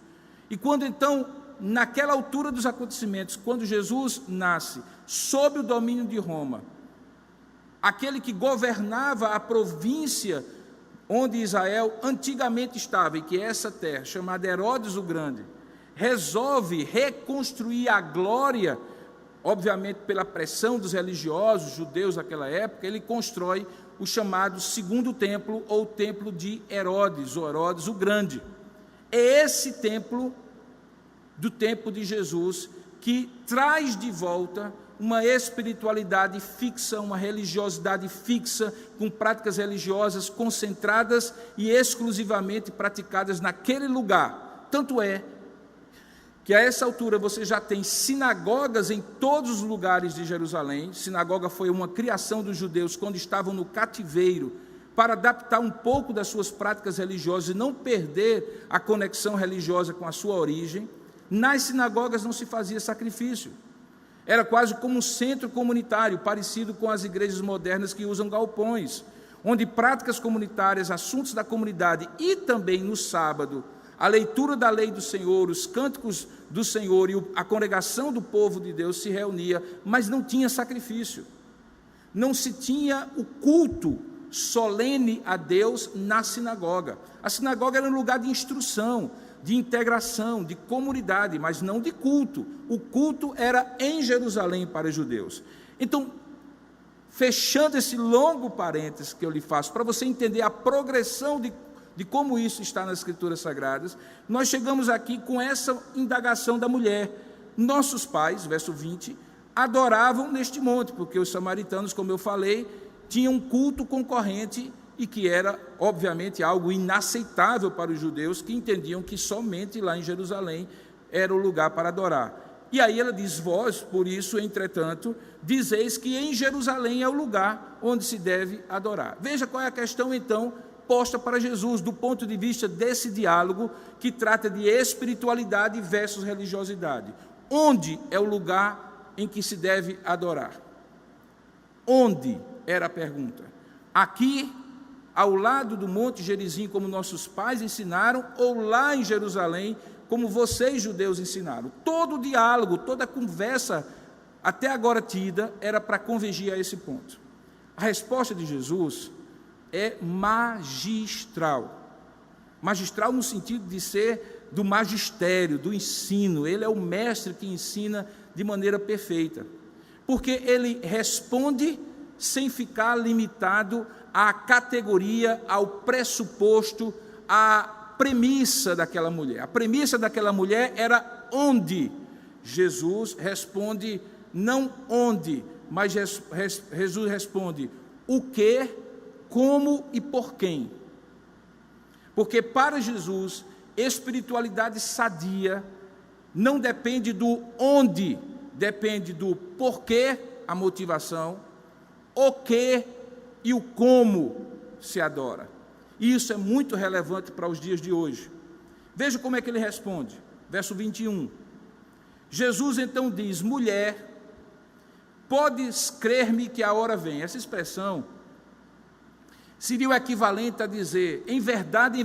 E quando então, naquela altura dos acontecimentos, quando Jesus nasce sob o domínio de Roma, aquele que governava a província onde Israel antigamente estava, e que é essa terra, chamada Herodes o Grande, resolve reconstruir a glória, obviamente pela pressão dos religiosos judeus daquela época, ele constrói o chamado Segundo Templo, ou Templo de Herodes, ou Herodes o Grande. É esse templo, do tempo de Jesus, que traz de volta uma espiritualidade fixa, uma religiosidade fixa, com práticas religiosas concentradas e exclusivamente praticadas naquele lugar. Tanto é que a essa altura você já tem sinagogas em todos os lugares de Jerusalém. Sinagoga foi uma criação dos judeus quando estavam no cativeiro, para adaptar um pouco das suas práticas religiosas e não perder a conexão religiosa com a sua origem. Nas sinagogas não se fazia sacrifício. Era quase como um centro comunitário, parecido com as igrejas modernas que usam galpões, onde práticas comunitárias, assuntos da comunidade e também no sábado, a leitura da lei do Senhor, os cânticos do Senhor e a congregação do povo de Deus se reunia, mas não tinha sacrifício. Não se tinha o culto solene a Deus na sinagoga. A sinagoga era um lugar de instrução, de integração, de comunidade, mas não de culto. O culto era em Jerusalém para os judeus. Então, fechando esse longo parênteses que eu lhe faço, para você entender a progressão de como isso está nas Escrituras Sagradas, nós chegamos aqui com essa indagação da mulher. Nossos pais, verso 20, adoravam neste monte, porque os samaritanos, como eu falei, tinham um culto concorrente e que era, obviamente, algo inaceitável para os judeus, que entendiam que somente lá em Jerusalém era o lugar para adorar. E aí ela diz: vós, por isso, entretanto, dizeis que em Jerusalém é o lugar onde se deve adorar. Veja qual é a questão, então, posta para Jesus, do ponto de vista desse diálogo que trata de espiritualidade versus religiosidade. Onde é o lugar em que se deve adorar? Onde? Era a pergunta. Aqui, ao lado do Monte Gerizim, como nossos pais ensinaram, ou lá em Jerusalém, como vocês, judeus, ensinaram? Todo o diálogo, toda a conversa até agora tida, era para convergir a esse ponto. A resposta de Jesus é magistral. Magistral no sentido de ser do magistério, do ensino. Ele é o mestre que ensina de maneira perfeita. Porque ele responde sem ficar limitado à categoria, ao pressuposto, à premissa daquela mulher. A premissa daquela mulher era onde. Jesus responde não onde, mas Jesus responde o que, como e por quem. Porque para Jesus, espiritualidade sadia não depende do onde, depende do porquê, a motivação, o que e o como se adora. E isso é muito relevante para os dias de hoje. Veja como é que ele responde. Verso 21. Jesus então diz: mulher, podes crer-me que a hora vem. Essa expressão seria o equivalente a dizer: em verdade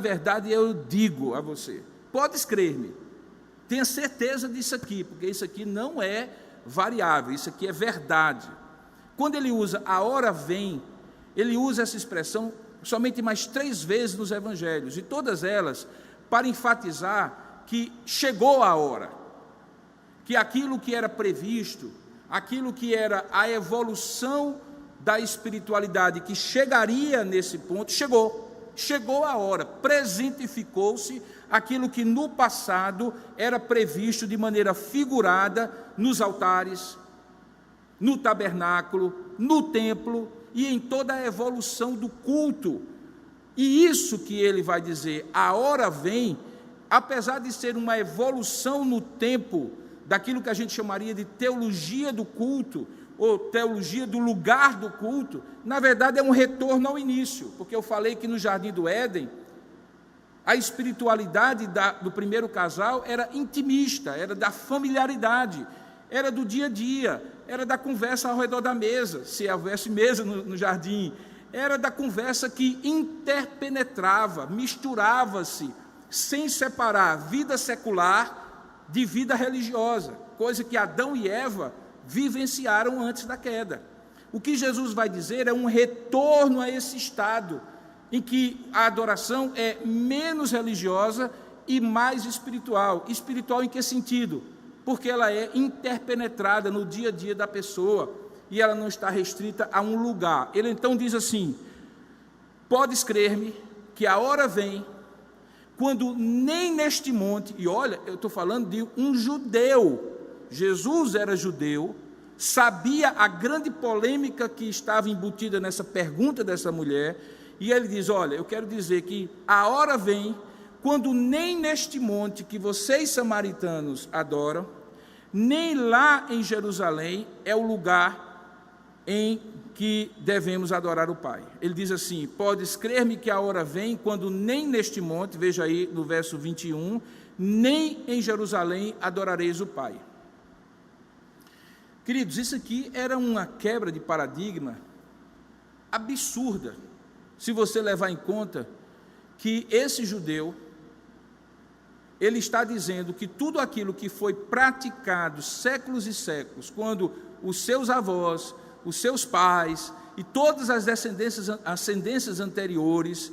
eu digo a você, podes crer-me, tenha certeza disso aqui, porque isso aqui não é variável, isso aqui é verdade. Quando ele usa a hora vem, ele usa essa expressão somente mais 3 vezes nos evangelhos, e todas elas para enfatizar que chegou a hora, que aquilo que era previsto, aquilo que era a evolução da espiritualidade que chegaria nesse ponto, chegou a hora, presentificou-se aquilo que no passado era previsto de maneira figurada nos altares, no tabernáculo, no templo e em toda a evolução do culto. E isso que ele vai dizer, a hora vem, apesar de ser uma evolução no tempo daquilo que a gente chamaria de teologia do culto, ou teologia do lugar do culto, na verdade é um retorno ao início, porque eu falei que no Jardim do Éden, a espiritualidade do primeiro casal era intimista, era da familiaridade, era do dia a dia, era da conversa ao redor da mesa, se houvesse mesa no jardim, era da conversa que interpenetrava, misturava-se, sem separar vida secular de vida religiosa, coisa que Adão e Eva vivenciaram antes da queda. O que Jesus vai dizer é um retorno a esse estado em que a adoração é menos religiosa e mais espiritual. Espiritual em que sentido? Porque ela é interpenetrada no dia a dia da pessoa e ela não está restrita a um lugar. Ele então diz assim: podes crer-me que a hora vem quando nem neste monte, e olha, eu estou falando de um judeu, Jesus era judeu, sabia a grande polêmica que estava embutida nessa pergunta dessa mulher, e ele diz: olha, eu quero dizer que a hora vem quando nem neste monte que vocês samaritanos adoram, nem lá em Jerusalém é o lugar em que devemos adorar o Pai. Ele diz assim: podes crer-me que a hora vem quando nem neste monte, veja aí no verso 21, nem em Jerusalém adorareis o Pai. Queridos, isso aqui era uma quebra de paradigma absurda, se você levar em conta que esse judeu, ele está dizendo que tudo aquilo que foi praticado séculos e séculos, quando os seus avós, os seus pais e todas as ascendências anteriores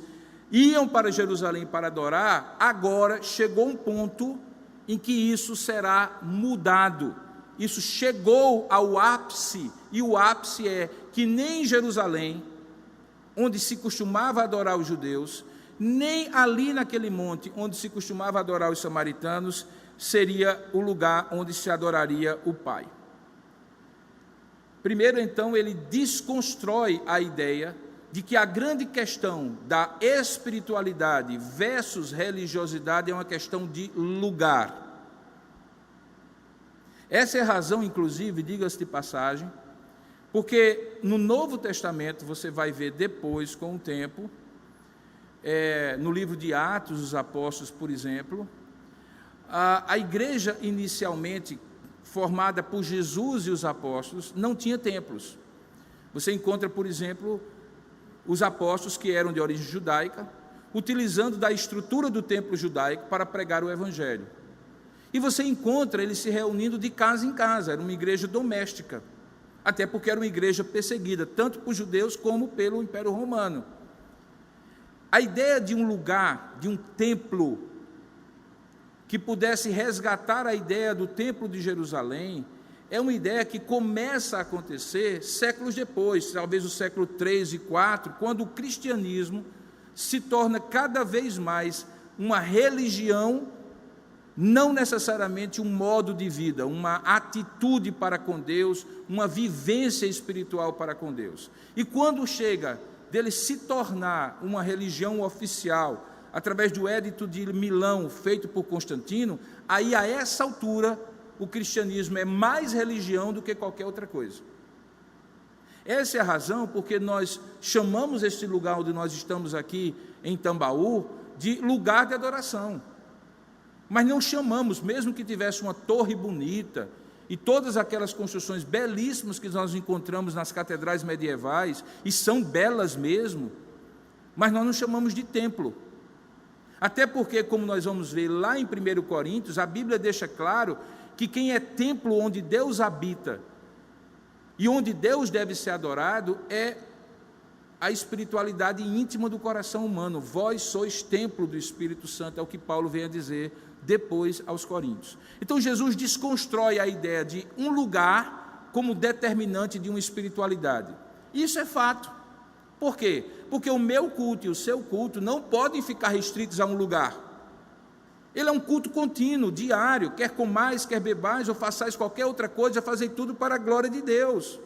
iam para Jerusalém para adorar, agora chegou um ponto em que isso será mudado. Isso chegou ao ápice, e o ápice é que nem em Jerusalém, onde se costumava adorar os judeus, nem ali naquele monte onde se costumava adorar os samaritanos, seria o lugar onde se adoraria o Pai. Primeiro, então, ele desconstrói a ideia de que a grande questão da espiritualidade versus religiosidade é uma questão de lugar. Essa é a razão, inclusive, diga-se de passagem, porque no Novo Testamento você vai ver depois, com o tempo, no livro de Atos dos Apóstolos, por exemplo, a igreja inicialmente formada por Jesus e os apóstolos não tinha templos. Você encontra, por exemplo, os apóstolos que eram de origem judaica, utilizando da estrutura do templo judaico para pregar o evangelho. E você encontra eles se reunindo de casa em casa, era uma igreja doméstica, até porque era uma igreja perseguida, tanto por judeus como pelo Império Romano. A ideia de um lugar, de um templo, que pudesse resgatar a ideia do templo de Jerusalém, é uma ideia que começa a acontecer séculos depois, talvez o século 3 e 4, quando o cristianismo se torna cada vez mais uma religião, não necessariamente um modo de vida, uma atitude para com Deus, uma vivência espiritual para com Deus. E quando chega dele se tornar uma religião oficial, através do Édito de Milão, feito por Constantino, aí a essa altura o cristianismo é mais religião do que qualquer outra coisa. Essa é a razão porque nós chamamos este lugar onde nós estamos aqui em Tambaú de lugar de adoração. Mas não chamamos, mesmo que tivesse uma torre bonita e todas aquelas construções belíssimas que nós encontramos nas catedrais medievais, e são belas mesmo, mas nós não chamamos de templo. Até porque, como nós vamos ver lá em 1 Coríntios, a Bíblia deixa claro que quem é templo onde Deus habita e onde Deus deve ser adorado é a espiritualidade íntima do coração humano. Vós sois templo do Espírito Santo, é o que Paulo vem a dizer depois aos Coríntios. Então Jesus desconstrói a ideia de um lugar como determinante de uma espiritualidade. Isso é fato. Por quê? Porque o meu culto e o seu culto não podem ficar restritos a um lugar. Ele é um culto contínuo, diário, quer comais, quer bebais, ou façais qualquer outra coisa, fazei tudo para a glória de Deus.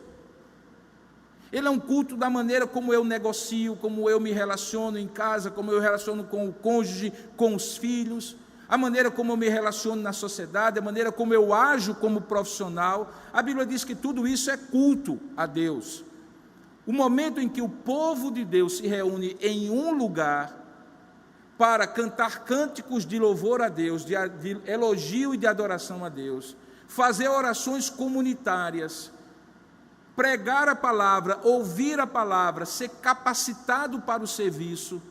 Ele é um culto da maneira como eu negocio, como eu me relaciono em casa, como eu relaciono com o cônjuge, com os filhos, a maneira como eu me relaciono na sociedade, a maneira como eu ajo como profissional. A Bíblia diz que tudo isso é culto a Deus. O momento em que o povo de Deus se reúne em um lugar para cantar cânticos de louvor a Deus, de elogio e de adoração a Deus, fazer orações comunitárias, pregar a palavra, ouvir a palavra, ser capacitado para o serviço,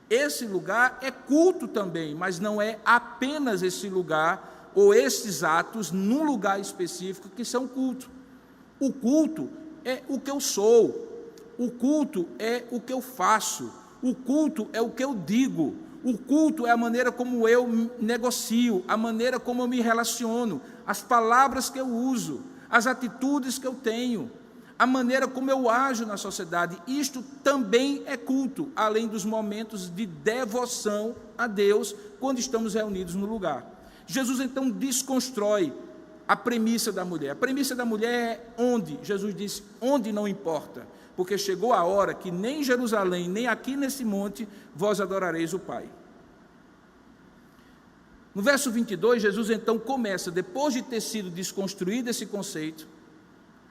esse lugar é culto também, mas não é apenas esse lugar ou esses atos num lugar específico que são culto. O culto é o que eu sou, o culto é o que eu faço, o culto é o que eu digo, o culto é a maneira como eu negocio, a maneira como eu me relaciono, as palavras que eu uso, as atitudes que eu tenho, a maneira como eu ajo na sociedade. Isto também é culto, além dos momentos de devoção a Deus, quando estamos reunidos no lugar. Jesus então desconstrói a premissa da mulher. A premissa da mulher é onde? Jesus disse, onde não importa, porque chegou a hora que nem em Jerusalém, nem aqui nesse monte, vós adorareis o Pai. No verso 22, Jesus então começa, depois de ter sido desconstruído esse conceito,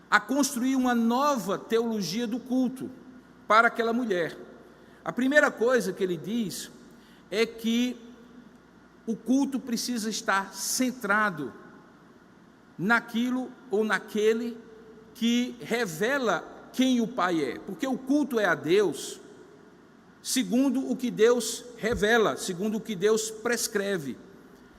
a construir uma nova teologia do culto para aquela mulher. A primeira coisa que ele diz é que o culto precisa estar centrado naquilo ou naquele que revela quem o Pai é, porque o culto é a Deus segundo o que Deus revela, segundo o que Deus prescreve.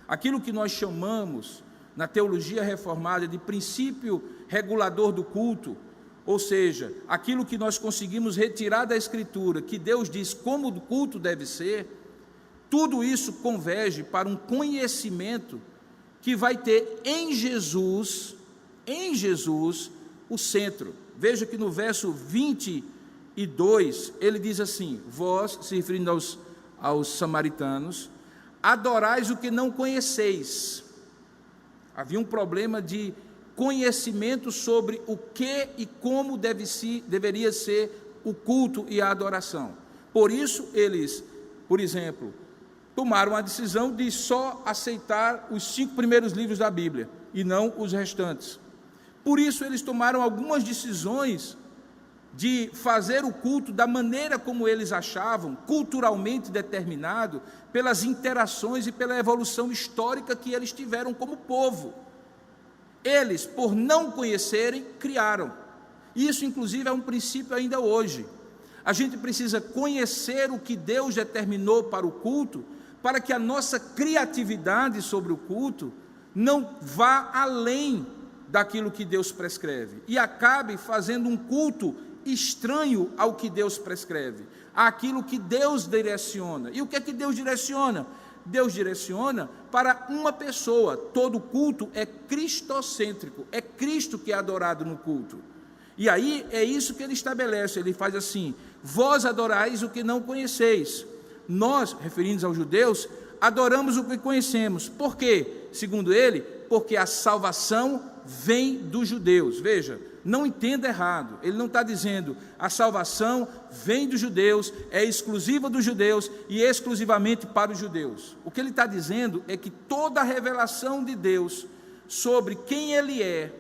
Aquilo que nós chamamos na teologia reformada de princípio regulador do culto, ou seja, aquilo que nós conseguimos retirar da Escritura, que Deus diz como o culto deve ser, tudo isso converge para um conhecimento que vai ter em Jesus, o centro. Veja que no verso 22, ele diz assim, vós, se referindo aos samaritanos, adorais o que não conheceis. Havia um problema de conhecimento sobre o que e como deveria ser o culto e a adoração. Por isso, eles, por exemplo, tomaram a decisão de só aceitar os 5 primeiros livros da Bíblia, e não os restantes. Por isso, eles tomaram algumas decisões de fazer o culto da maneira como eles achavam, culturalmente determinado, pelas interações e pela evolução histórica que eles tiveram como povo. Eles, por não conhecerem, criaram. Isso, inclusive, é um princípio ainda hoje. A gente precisa conhecer o que Deus determinou para o culto, para que a nossa criatividade sobre o culto não vá além daquilo que Deus prescreve e acabe fazendo um culto estranho ao que Deus prescreve, àquilo que Deus direciona. E o que é que Deus direciona? Deus direciona para uma pessoa. Todo culto é cristocêntrico, é Cristo que é adorado no culto. E aí é isso que ele estabelece, ele faz assim: vós adorais o que não conheceis. Nós, referindo-nos aos judeus, adoramos o que conhecemos. Por quê? Segundo ele, porque a salvação vem dos judeus. Veja, não entenda errado, ele não está dizendo a salvação vem dos judeus, é exclusiva dos judeus e exclusivamente para os judeus. O que ele está dizendo é que toda a revelação de Deus sobre quem ele é,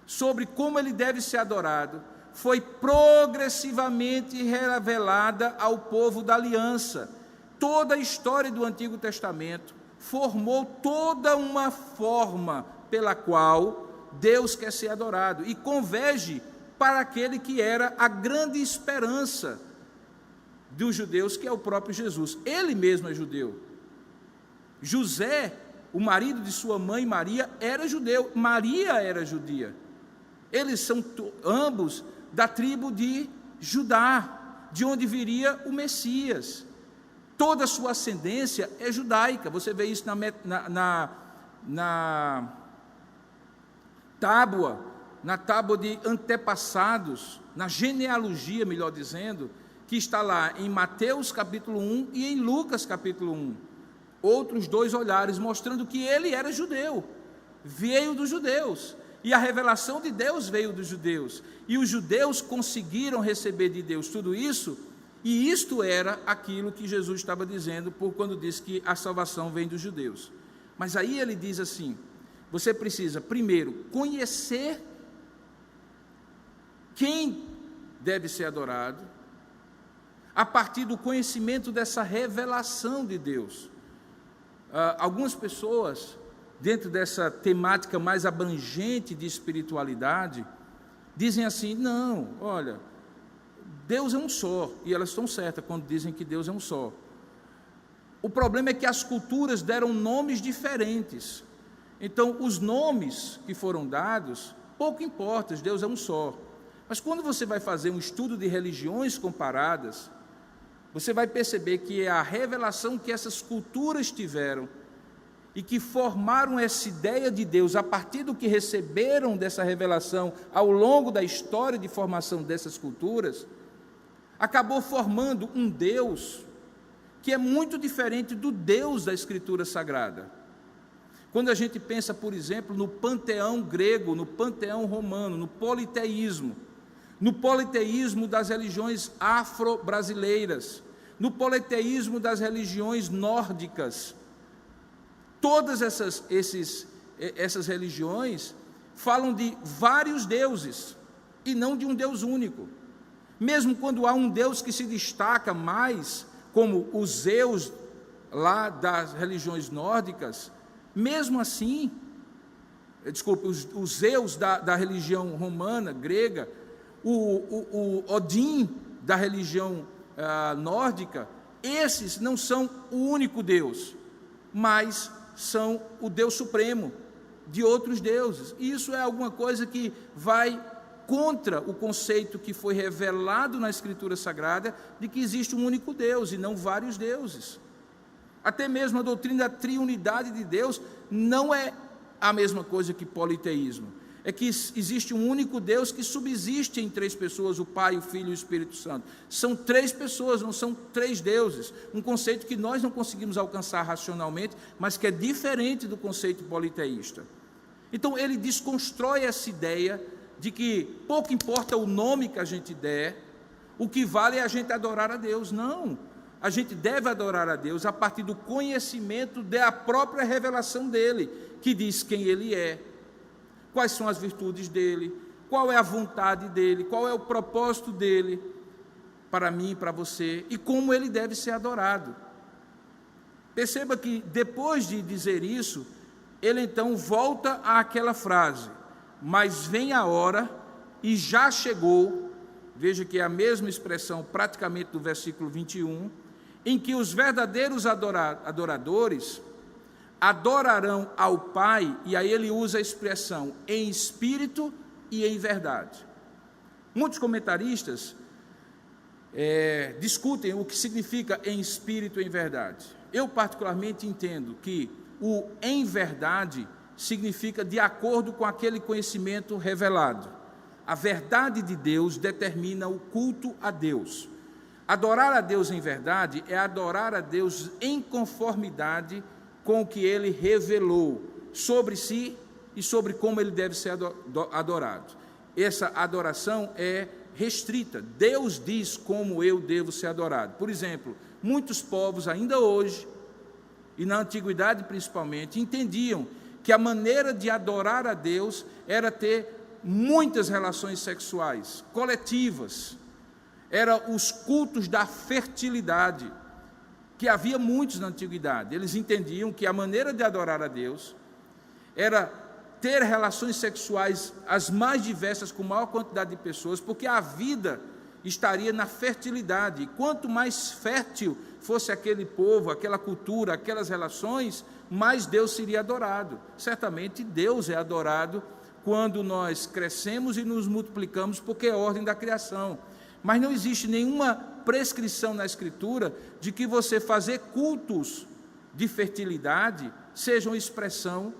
sobre como ele deve ser adorado, foi progressivamente revelada ao povo da aliança. Toda a história do Antigo Testamento formou toda uma forma pela qual Deus quer ser adorado e converge para aquele que era a grande esperança dos judeus, que é o próprio Jesus. Ele mesmo é judeu. José, o marido de sua mãe Maria, era judeu. Maria era judia. Eles são ambos da tribo de Judá, de onde viria o Messias. Toda a sua ascendência é judaica. Você vê isso na tábua de antepassados, na genealogia, melhor dizendo, que está lá em Mateus capítulo 1 e em Lucas capítulo 1. Outros 2 olhares mostrando que ele era judeu, veio dos judeus. E a revelação de Deus veio dos judeus. E os judeus conseguiram receber de Deus tudo isso, e isto era aquilo que Jesus estava dizendo por quando disse que a salvação vem dos judeus. Mas aí ele diz assim: você precisa, primeiro, conhecer quem deve ser adorado, a partir do conhecimento dessa revelação de Deus. Algumas pessoas, dentro dessa temática mais abrangente de espiritualidade, dizem assim: não, olha, Deus é um só, e elas estão certas quando dizem que Deus é um só. O problema é que as culturas deram nomes diferentes. Então, os nomes que foram dados, pouco importa, Deus é um só. Mas quando você vai fazer um estudo de religiões comparadas, você vai perceber que é a revelação que essas culturas tiveram e que formaram essa ideia de Deus a partir do que receberam dessa revelação ao longo da história de formação dessas culturas, acabou formando um Deus que é muito diferente do Deus da Escritura Sagrada. Quando a gente pensa, por exemplo, no panteão grego, no panteão romano, no politeísmo das religiões afro-brasileiras, no politeísmo das religiões nórdicas, todas essas religiões falam de vários deuses e não de um Deus único. Mesmo quando há um Deus que se destaca mais, como os Zeus lá das religiões nórdicas, mesmo assim, os Zeus da religião romana, grega, o Odin da religião nórdica, esses não são o único Deus, mas são o Deus supremo de outros deuses. E isso é alguma coisa que vai contra o conceito que foi revelado na Escritura Sagrada de que existe um único Deus e não vários deuses. Até mesmo a doutrina da triunidade de Deus não é a mesma coisa que politeísmo. É que existe um único Deus que subsiste em 3 pessoas, o Pai, o Filho e o Espírito Santo. São 3 pessoas, não são 3 deuses. Um conceito que nós não conseguimos alcançar racionalmente, mas que é diferente do conceito politeísta. Então ele desconstrói essa ideia de que pouco importa o nome que a gente der, O que vale é a gente adorar a Deus. Não. A gente deve adorar a Deus a partir do conhecimento da própria revelação dEle, que diz quem Ele é, quais são as virtudes dEle, qual é a vontade dEle, qual é o propósito dEle para mim e para você, e como Ele deve ser adorado. Perceba que depois de dizer isso, ele então volta àquela frase, mas vem a hora e já chegou, veja que é a mesma expressão praticamente do versículo 21, em que os verdadeiros adoradores adorarão ao Pai, e aí ele usa a expressão em espírito e em verdade. Muitos comentaristas discutem o que significa em espírito e em verdade. Eu particularmente entendo que o em verdade significa de acordo com aquele conhecimento revelado. A verdade de Deus determina o culto a Deus. Adorar a Deus em verdade é adorar a Deus em conformidade com o que Ele revelou sobre si e sobre como Ele deve ser adorado. Essa adoração é restrita. Deus diz como eu devo ser adorado. Por exemplo, muitos povos ainda hoje, e na antiguidade principalmente, entendiam que a maneira de adorar a Deus era ter muitas relações sexuais, coletivas. Eram os cultos da fertilidade, que havia muitos na antiguidade. Eles entendiam que a maneira de adorar a Deus era ter relações sexuais as mais diversas com maior quantidade de pessoas, porque a vida estaria na fertilidade. E quanto mais fértil fosse aquele povo, aquela cultura, aquelas relações, mais Deus seria adorado. Certamente Deus é adorado quando nós crescemos e nos multiplicamos, porque é a ordem da criação. Mas não existe nenhuma prescrição na Escritura de que você fazer cultos de fertilidade seja uma expressão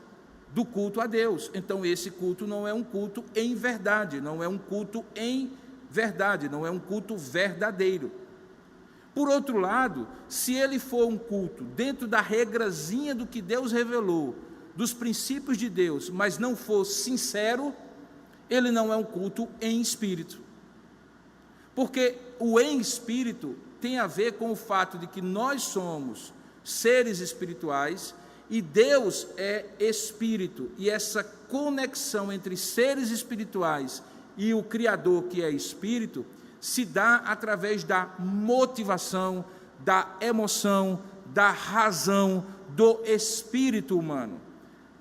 do culto a Deus. Então esse culto não é um culto em verdade, não é um culto em verdade, não é um culto verdadeiro. Por outro lado, se ele for um culto dentro da regrazinha do que Deus revelou, dos princípios de Deus, mas não for sincero, ele não é um culto em espírito. Porque o em espírito tem a ver com o fato de que nós somos seres espirituais e Deus é espírito, e essa conexão entre seres espirituais e o Criador, que é espírito, se dá através da motivação, da emoção, da razão, do espírito humano.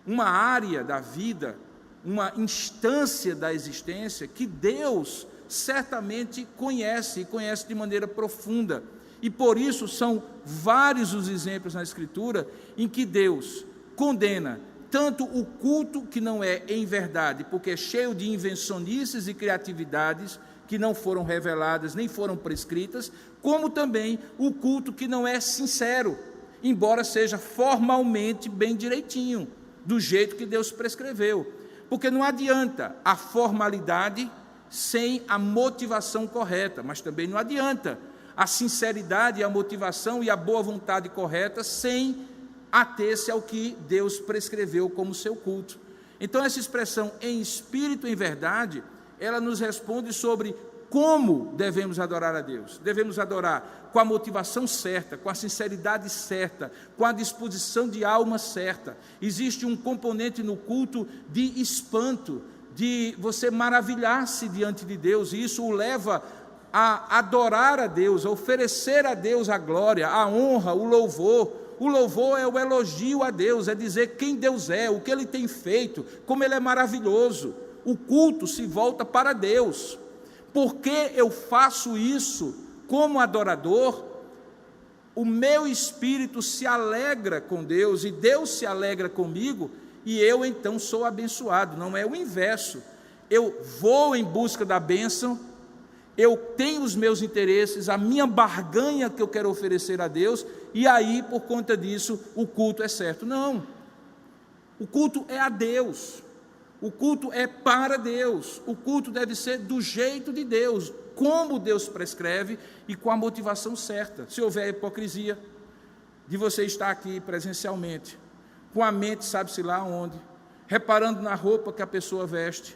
Uma área da vida, uma instância da existência que Deus certamente conhece, e conhece de maneira profunda. E por isso são vários os exemplos na Escritura em que Deus condena tanto o culto que não é em verdade, porque é cheio de invencionices e criatividades que não foram reveladas nem foram prescritas, como também o culto que não é sincero, embora seja formalmente bem direitinho, do jeito que Deus prescreveu. Porque não adianta a formalidade sem a motivação correta, mas também não adianta a sinceridade, a motivação e a boa vontade correta sem ater-se ao que Deus prescreveu como seu culto. Então essa expressão em espírito e em verdade, ela nos responde sobre como devemos adorar a Deus. Devemos adorar com a motivação certa, com a sinceridade certa, com a disposição de alma certa. Existe um componente no culto de espanto, de você maravilhar-se diante de Deus, e isso o leva a adorar a Deus, a oferecer a Deus a glória, a honra, o louvor. O louvor é o elogio a Deus, é dizer quem Deus é, o que Ele tem feito, como Ele é maravilhoso. O culto se volta para Deus. Porque eu faço isso como adorador, o meu espírito se alegra com Deus, e Deus se alegra comigo, e eu então sou abençoado. Não é o inverso. Eu vou em busca da bênção, eu tenho os meus interesses, a minha barganha que eu quero oferecer a Deus, e aí, por conta disso, o culto é certo. Não. O culto é a Deus. O culto é para Deus. O culto deve ser do jeito de Deus, como Deus prescreve e com a motivação certa. Se houver hipocrisia de você estar aqui presencialmente, com a mente sabe-se lá onde, reparando na roupa que a pessoa veste,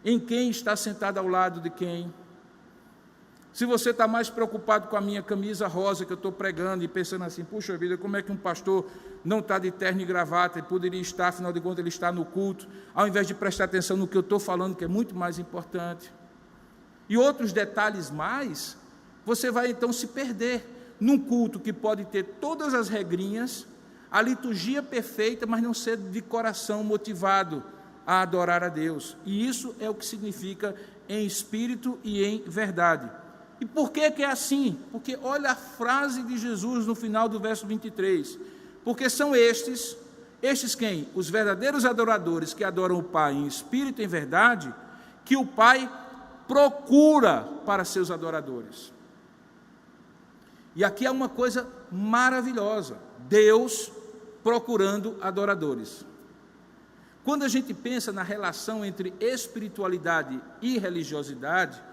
em quem está sentado ao lado de quem, Se você está mais preocupado com a minha camisa rosa que eu estou pregando e pensando assim, puxa vida, como é que um pastor não está de terno e gravata, ele poderia estar, afinal de contas ele está no culto, ao invés de prestar atenção no que eu estou falando, que é muito mais importante. E outros detalhes mais, você vai então se perder num culto que pode ter todas as regrinhas, a liturgia perfeita, mas não ser de coração motivado a adorar a Deus. E isso é o que significa em espírito e em verdade. E por que é assim? Porque olha a frase de Jesus no final do verso 23. Porque são estes quem? Os verdadeiros adoradores que adoram o Pai em espírito e em verdade, que o Pai procura para seus adoradores. E aqui há uma coisa maravilhosa, Deus procurando adoradores. Quando a gente pensa na relação entre espiritualidade e religiosidade,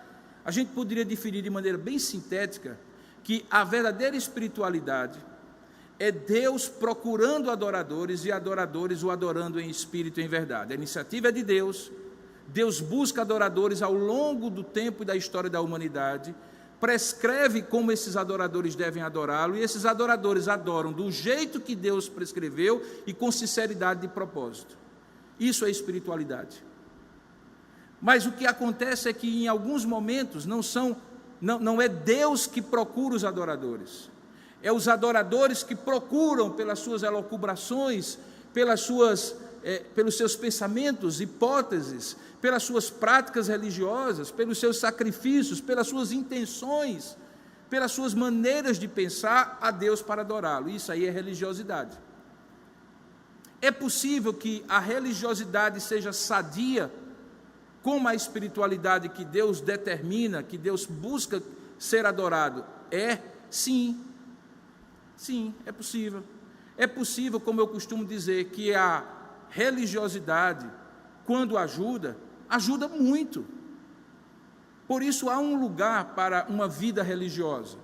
a gente poderia definir de maneira bem sintética que a verdadeira espiritualidade é Deus procurando adoradores e adoradores o adorando em espírito e em verdade. A iniciativa é de Deus, Deus busca adoradores ao longo do tempo e da história da humanidade, prescreve como esses adoradores devem adorá-lo, e esses adoradores adoram do jeito que Deus prescreveu e com sinceridade de propósito. Isso é espiritualidade. Mas o que acontece é que em alguns momentos não é Deus que procura os adoradores, é os adoradores que procuram pelas suas elucubrações, pelos seus pensamentos, hipóteses, pelas suas práticas religiosas, pelos seus sacrifícios, pelas suas intenções, pelas suas maneiras de pensar a Deus para adorá-lo. Isso aí é religiosidade. É possível que a religiosidade seja sadia, como a espiritualidade que Deus determina, que Deus busca ser adorado? Sim, é possível. É possível, como eu costumo dizer, que a religiosidade, quando ajuda muito. Por isso há um lugar para uma vida religiosa.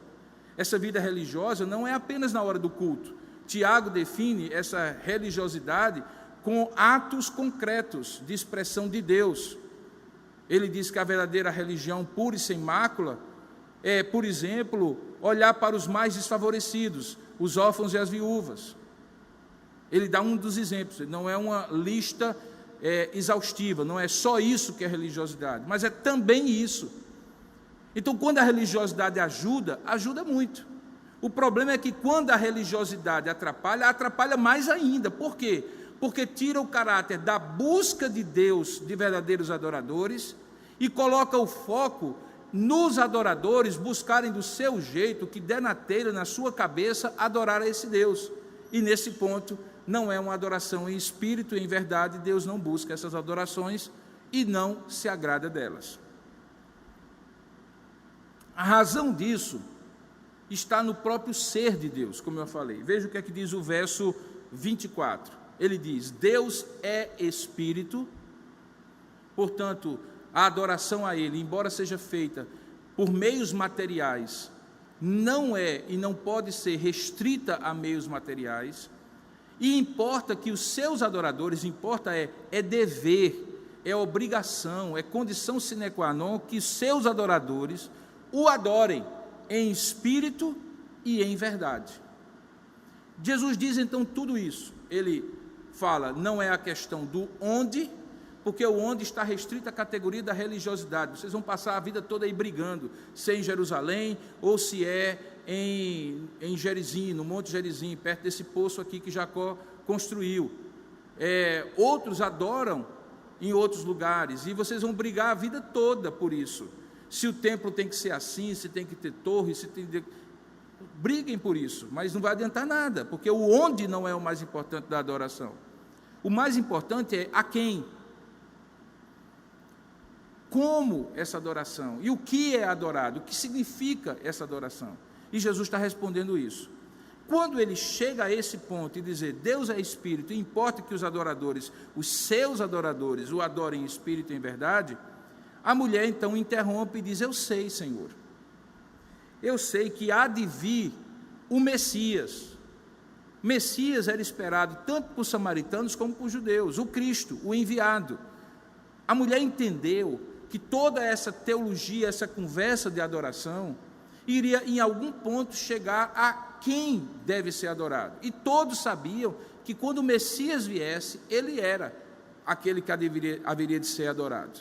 Essa vida religiosa não é apenas na hora do culto. Tiago define essa religiosidade com atos concretos de expressão de Deus. Ele diz que a verdadeira religião pura e sem mácula é, por exemplo, olhar para os mais desfavorecidos, os órfãos e as viúvas. Ele dá um dos exemplos, não é uma lista exaustiva, não é só isso que é religiosidade, mas é também isso. Então, quando a religiosidade ajuda muito. O problema é que quando a religiosidade atrapalha mais ainda. Por quê? Porque tira o caráter da busca de Deus, de verdadeiros adoradores, e coloca o foco nos adoradores buscarem do seu jeito, que der na telha, na sua cabeça, adorar a esse Deus. E nesse ponto, não é uma adoração em espírito e em verdade, Deus não busca essas adorações e não se agrada delas. A razão disso está no próprio ser de Deus, como eu falei. Veja o que é que diz o verso 24. Ele diz: Deus é espírito, portanto, a adoração a Ele, embora seja feita por meios materiais, não é e não pode ser restrita a meios materiais, e importa que os seus adoradores, é dever, é obrigação, é condição sine qua non que seus adoradores o adorem em espírito e em verdade. Jesus diz então tudo isso. Ele fala, não é a questão do onde, porque o onde está restrito à categoria da religiosidade. Vocês vão passar a vida toda aí brigando, se é em Jerusalém ou se é em Gerizim, no Monte Gerizim, perto desse poço aqui que Jacó construiu. Outros adoram em outros lugares, e vocês vão brigar a vida toda por isso. Se o templo tem que ser assim, se tem que ter torre, briguem por isso, mas não vai adiantar nada, porque o onde não é o mais importante da adoração. O mais importante é a quem, como essa adoração, e o que é adorado, o que significa essa adoração. E Jesus está respondendo isso. Quando ele chega a esse ponto e dizer, Deus é espírito, e importa que os adoradores, os seus adoradores, o adorem em espírito e em verdade, a mulher então interrompe e diz, eu sei, Senhor, eu sei que há de vir o Messias. Messias era esperado tanto por samaritanos como por judeus, o Cristo, o enviado. A mulher entendeu que toda essa teologia, essa conversa de adoração, iria em algum ponto chegar a quem deve ser adorado. E todos sabiam que quando o Messias viesse, ele era aquele que haveria de ser adorado.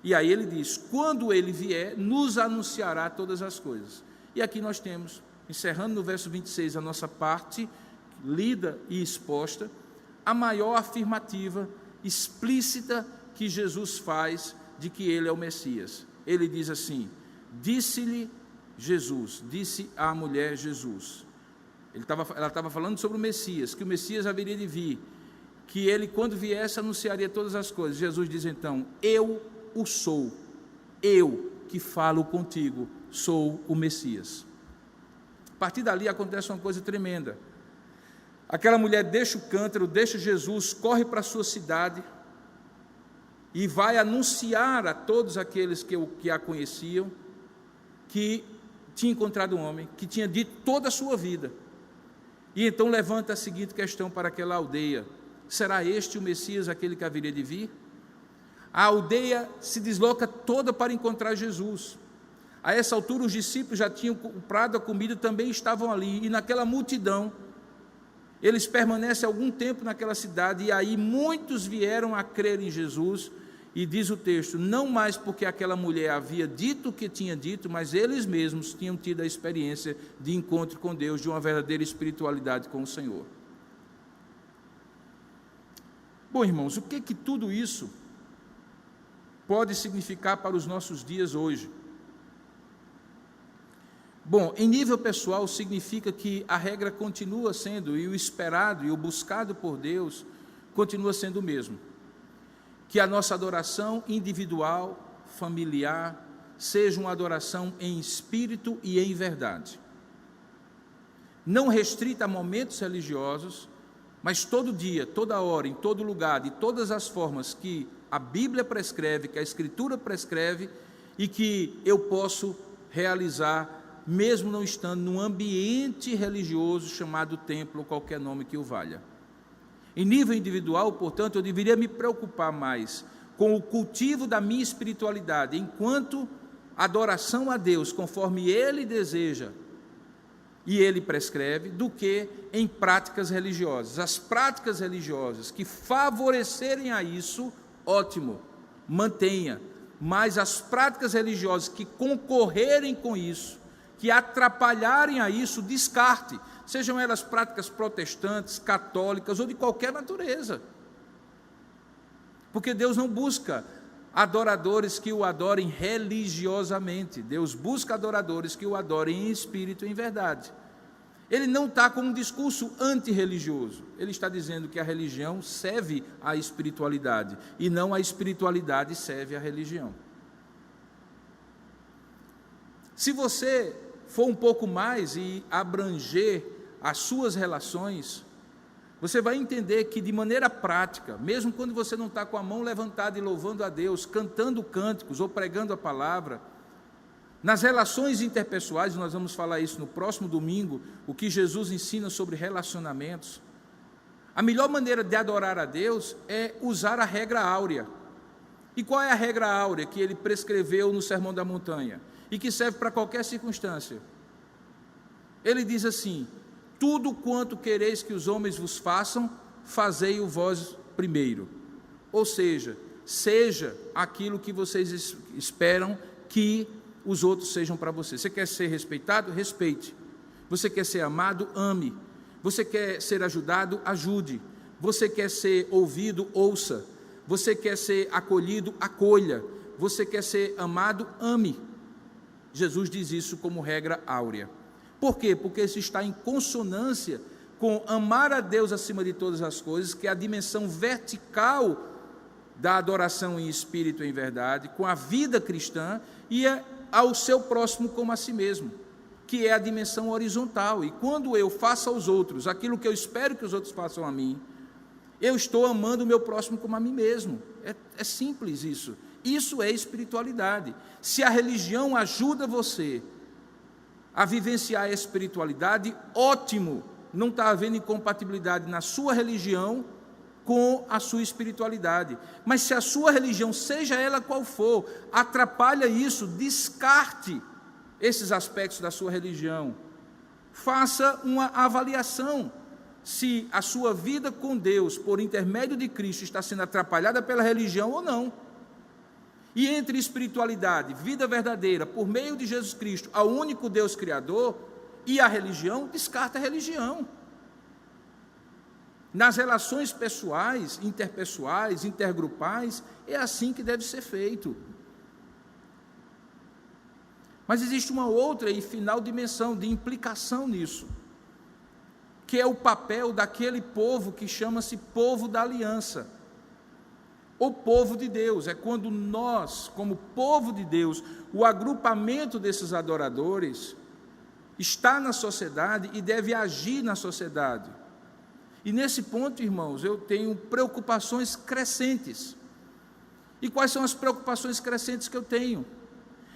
E aí ele diz: quando ele vier, nos anunciará todas as coisas. E aqui nós temos, encerrando no verso 26, a nossa parte lida e exposta, a maior afirmativa explícita que Jesus faz de que ele é o Messias. Ele diz assim: disse-lhe Jesus, disse à mulher Jesus. Ela estava falando sobre o Messias, que o Messias haveria de vir, que ele, quando viesse, anunciaria todas as coisas. Jesus diz então: eu o sou, eu que falo contigo, sou o Messias. A partir dali acontece uma coisa tremenda. Aquela mulher deixa o cântaro, deixa Jesus, corre para a sua cidade e vai anunciar a todos aqueles que a conheciam que tinha encontrado um homem, que tinha dito toda a sua vida. E então levanta a seguinte questão para aquela aldeia: será este o Messias, aquele que haveria de vir? A aldeia se desloca toda para encontrar Jesus. A essa altura os discípulos já tinham comprado a comida, também estavam ali, e naquela multidão, eles permanecem algum tempo naquela cidade, e aí muitos vieram a crer em Jesus, e diz o texto, não mais porque aquela mulher havia dito o que tinha dito, mas eles mesmos tinham tido a experiência de encontro com Deus, de uma verdadeira espiritualidade com o Senhor. Bom, irmãos, o que tudo isso pode significar para os nossos dias hoje? Bom, em nível pessoal, significa que a regra continua sendo, e o esperado e o buscado por Deus continua sendo o mesmo. Que a nossa adoração individual, familiar, seja uma adoração em espírito e em verdade. Não restrita a momentos religiosos, mas todo dia, toda hora, em todo lugar, de todas as formas que a Bíblia prescreve, que a Escritura prescreve, e que eu posso realizar, mesmo não estando num ambiente religioso chamado templo, ou qualquer nome que o valha. Em nível individual, portanto, eu deveria me preocupar mais com o cultivo da minha espiritualidade, enquanto adoração a Deus, conforme Ele deseja e Ele prescreve, do que em práticas religiosas. As práticas religiosas que favorecerem a isso, ótimo, mantenha, mas as práticas religiosas que concorrerem com isso, que atrapalharem a isso, descarte, sejam elas práticas protestantes, católicas ou de qualquer natureza. Porque Deus não busca adoradores que o adorem religiosamente, Deus busca adoradores que o adorem em espírito e em verdade. Ele não está com um discurso antirreligioso, ele está dizendo que a religião serve à espiritualidade, e não a espiritualidade serve à religião. Se você for um pouco mais e abranger as suas relações, você vai entender que de maneira prática, mesmo quando você não está com a mão levantada e louvando a Deus, cantando cânticos ou pregando a palavra, nas relações interpessoais, nós vamos falar isso no próximo domingo, o que Jesus ensina sobre relacionamentos, a melhor maneira de adorar a Deus é usar a regra áurea. E qual é a regra áurea que ele prescreveu no Sermão da Montanha? E que serve para qualquer circunstância. Ele diz assim: tudo quanto quereis que os homens vos façam, fazei-o vós primeiro. Ou seja aquilo que vocês esperam que os outros sejam para você. Você quer ser respeitado? Respeite. Você quer ser amado? Ame. Você quer ser ajudado? Ajude. Você quer ser ouvido? Ouça. Você quer ser acolhido? Acolha. Você quer ser amado? Ame. Jesus diz isso como regra áurea. Por quê? Porque isso está em consonância com amar a Deus acima de todas as coisas, que é a dimensão vertical da adoração em espírito e em verdade, com a vida cristã, e ao seu próximo como a si mesmo, que é a dimensão horizontal. E quando eu faço aos outros aquilo que eu espero que os outros façam a mim, eu estou amando o meu próximo como a mim mesmo. É simples isso. Isso é espiritualidade. Se a religião ajuda você a vivenciar a espiritualidade, ótimo, não está havendo incompatibilidade na sua religião com a sua espiritualidade. Mas se a sua religião, seja ela qual for, atrapalha isso, descarte esses aspectos da sua religião. Faça uma avaliação se a sua vida com Deus, por intermédio de Cristo, está sendo atrapalhada pela religião ou não. E entre espiritualidade, vida verdadeira, por meio de Jesus Cristo, ao único Deus Criador, e a religião, descarta a religião. Nas relações pessoais, interpessoais, intergrupais, é assim que deve ser feito. Mas existe uma outra e final dimensão de implicação nisso, que é o papel daquele povo que chama-se povo da aliança. O povo de Deus, é quando nós, como povo de Deus, o agrupamento desses adoradores, está na sociedade e deve agir na sociedade. E nesse ponto, irmãos, eu tenho preocupações crescentes. E quais são as preocupações crescentes que eu tenho?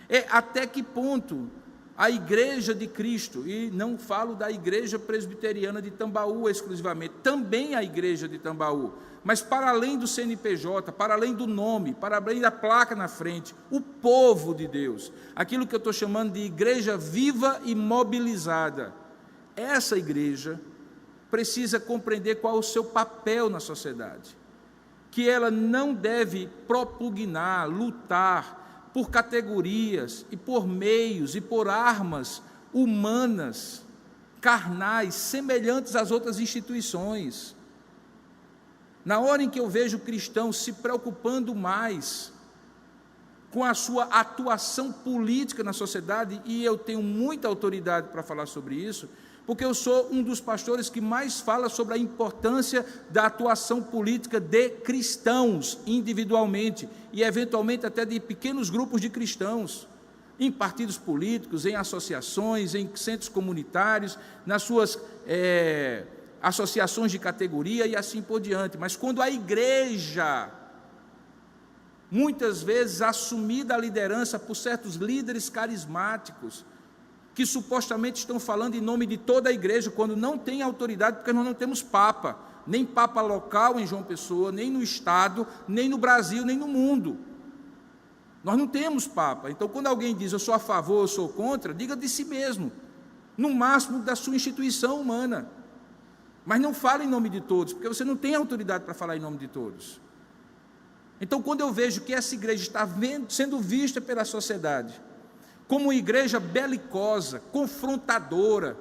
É até que ponto a Igreja de Cristo, e não falo da Igreja Presbiteriana de Tambaú exclusivamente, também a Igreja de Tambaú, mas para além do CNPJ, para além do nome, para além da placa na frente, o povo de Deus, aquilo que eu estou chamando de igreja viva e mobilizada, essa igreja precisa compreender qual é o seu papel na sociedade, que ela não deve propugnar, lutar por categorias e por meios e por armas humanas, carnais, semelhantes às outras instituições. Na hora em que eu vejo cristãos se preocupando mais com a sua atuação política na sociedade, e eu tenho muita autoridade para falar sobre isso, porque eu sou um dos pastores que mais fala sobre a importância da atuação política de cristãos, individualmente, e eventualmente até de pequenos grupos de cristãos, em partidos políticos, em associações, em centros comunitários, nas suas associações de categoria e assim por diante. Mas quando a igreja, muitas vezes assumida a liderança por certos líderes carismáticos, que supostamente estão falando em nome de toda a igreja, quando não tem autoridade, porque nós não temos papa, nem papa local em João Pessoa, nem no estado, nem no Brasil, nem no mundo. Nós não temos papa. Então, quando alguém diz eu sou a favor, eu sou contra, diga de si mesmo, no máximo da sua instituição humana, mas não fale em nome de todos, porque você não tem autoridade para falar em nome de todos. Então, quando eu vejo que essa igreja está sendo vista pela sociedade como uma igreja belicosa, confrontadora,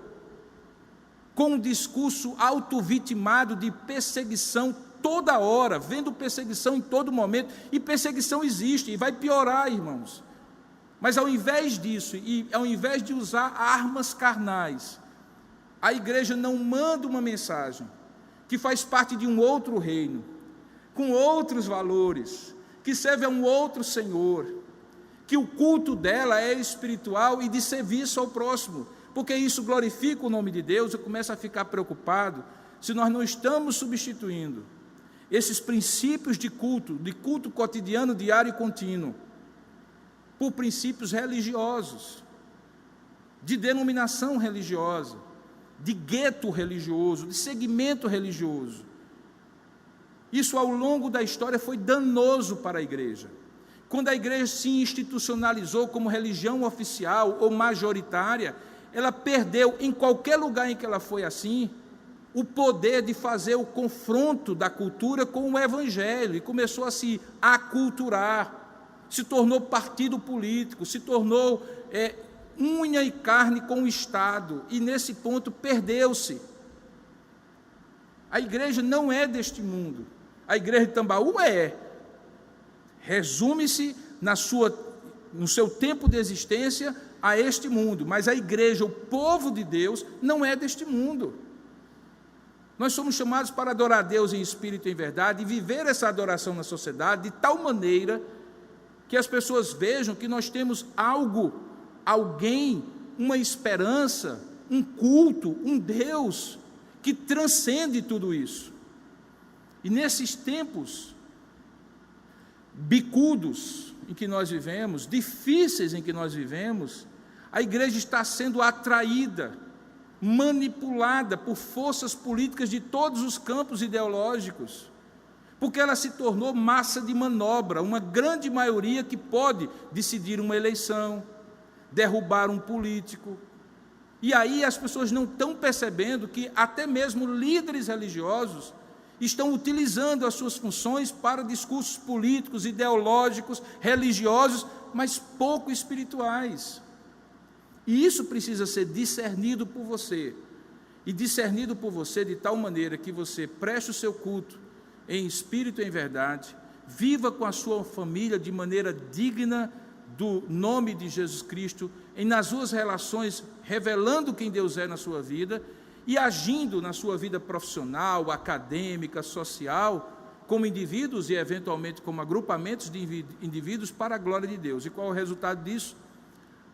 com um discurso autovitimado de perseguição toda hora, vendo perseguição em todo momento, e perseguição existe, e vai piorar, irmãos. Mas ao invés disso, e ao invés de usar armas carnais, a igreja não manda uma mensagem que faz parte de um outro reino, com outros valores, que serve a um outro Senhor, que o culto dela é espiritual e de serviço ao próximo, porque isso glorifica o nome de Deus. Eu começo a ficar preocupado se nós não estamos substituindo esses princípios de culto cotidiano, diário e contínuo, por princípios religiosos, de denominação religiosa, de gueto religioso, de segmento religioso. Isso ao longo da história foi danoso para a igreja. Quando a igreja se institucionalizou como religião oficial ou majoritária, ela perdeu, em qualquer lugar em que ela foi assim, o poder de fazer o confronto da cultura com o evangelho, e começou a se aculturar, se tornou partido político, se tornou unha e carne com o Estado, e nesse ponto perdeu-se. A igreja não é deste mundo, a igreja de Tambaú resume-se no seu tempo de existência a este mundo, mas a igreja, o povo de Deus, não é deste mundo. Nós somos chamados para adorar a Deus em espírito e em verdade, e viver essa adoração na sociedade de tal maneira que as pessoas vejam que nós temos alguém, uma esperança, um culto, um Deus que transcende tudo isso. E nesses tempos bicudos em que nós vivemos, difíceis em que nós vivemos, a igreja está sendo atraída, manipulada por forças políticas de todos os campos ideológicos, porque ela se tornou massa de manobra, uma grande maioria que pode decidir uma eleição, derrubar um político. E aí as pessoas não estão percebendo que até mesmo líderes religiosos estão utilizando as suas funções para discursos políticos, ideológicos, religiosos, mas pouco espirituais. E isso precisa ser discernido por você, e discernido por você de tal maneira que você preste o seu culto em espírito e em verdade, viva com a sua família de maneira digna do nome de Jesus Cristo, e nas suas relações, revelando quem Deus é na sua vida, e agindo na sua vida profissional, acadêmica, social, como indivíduos e eventualmente como agrupamentos de indivíduos para a glória de Deus. E qual é o resultado disso?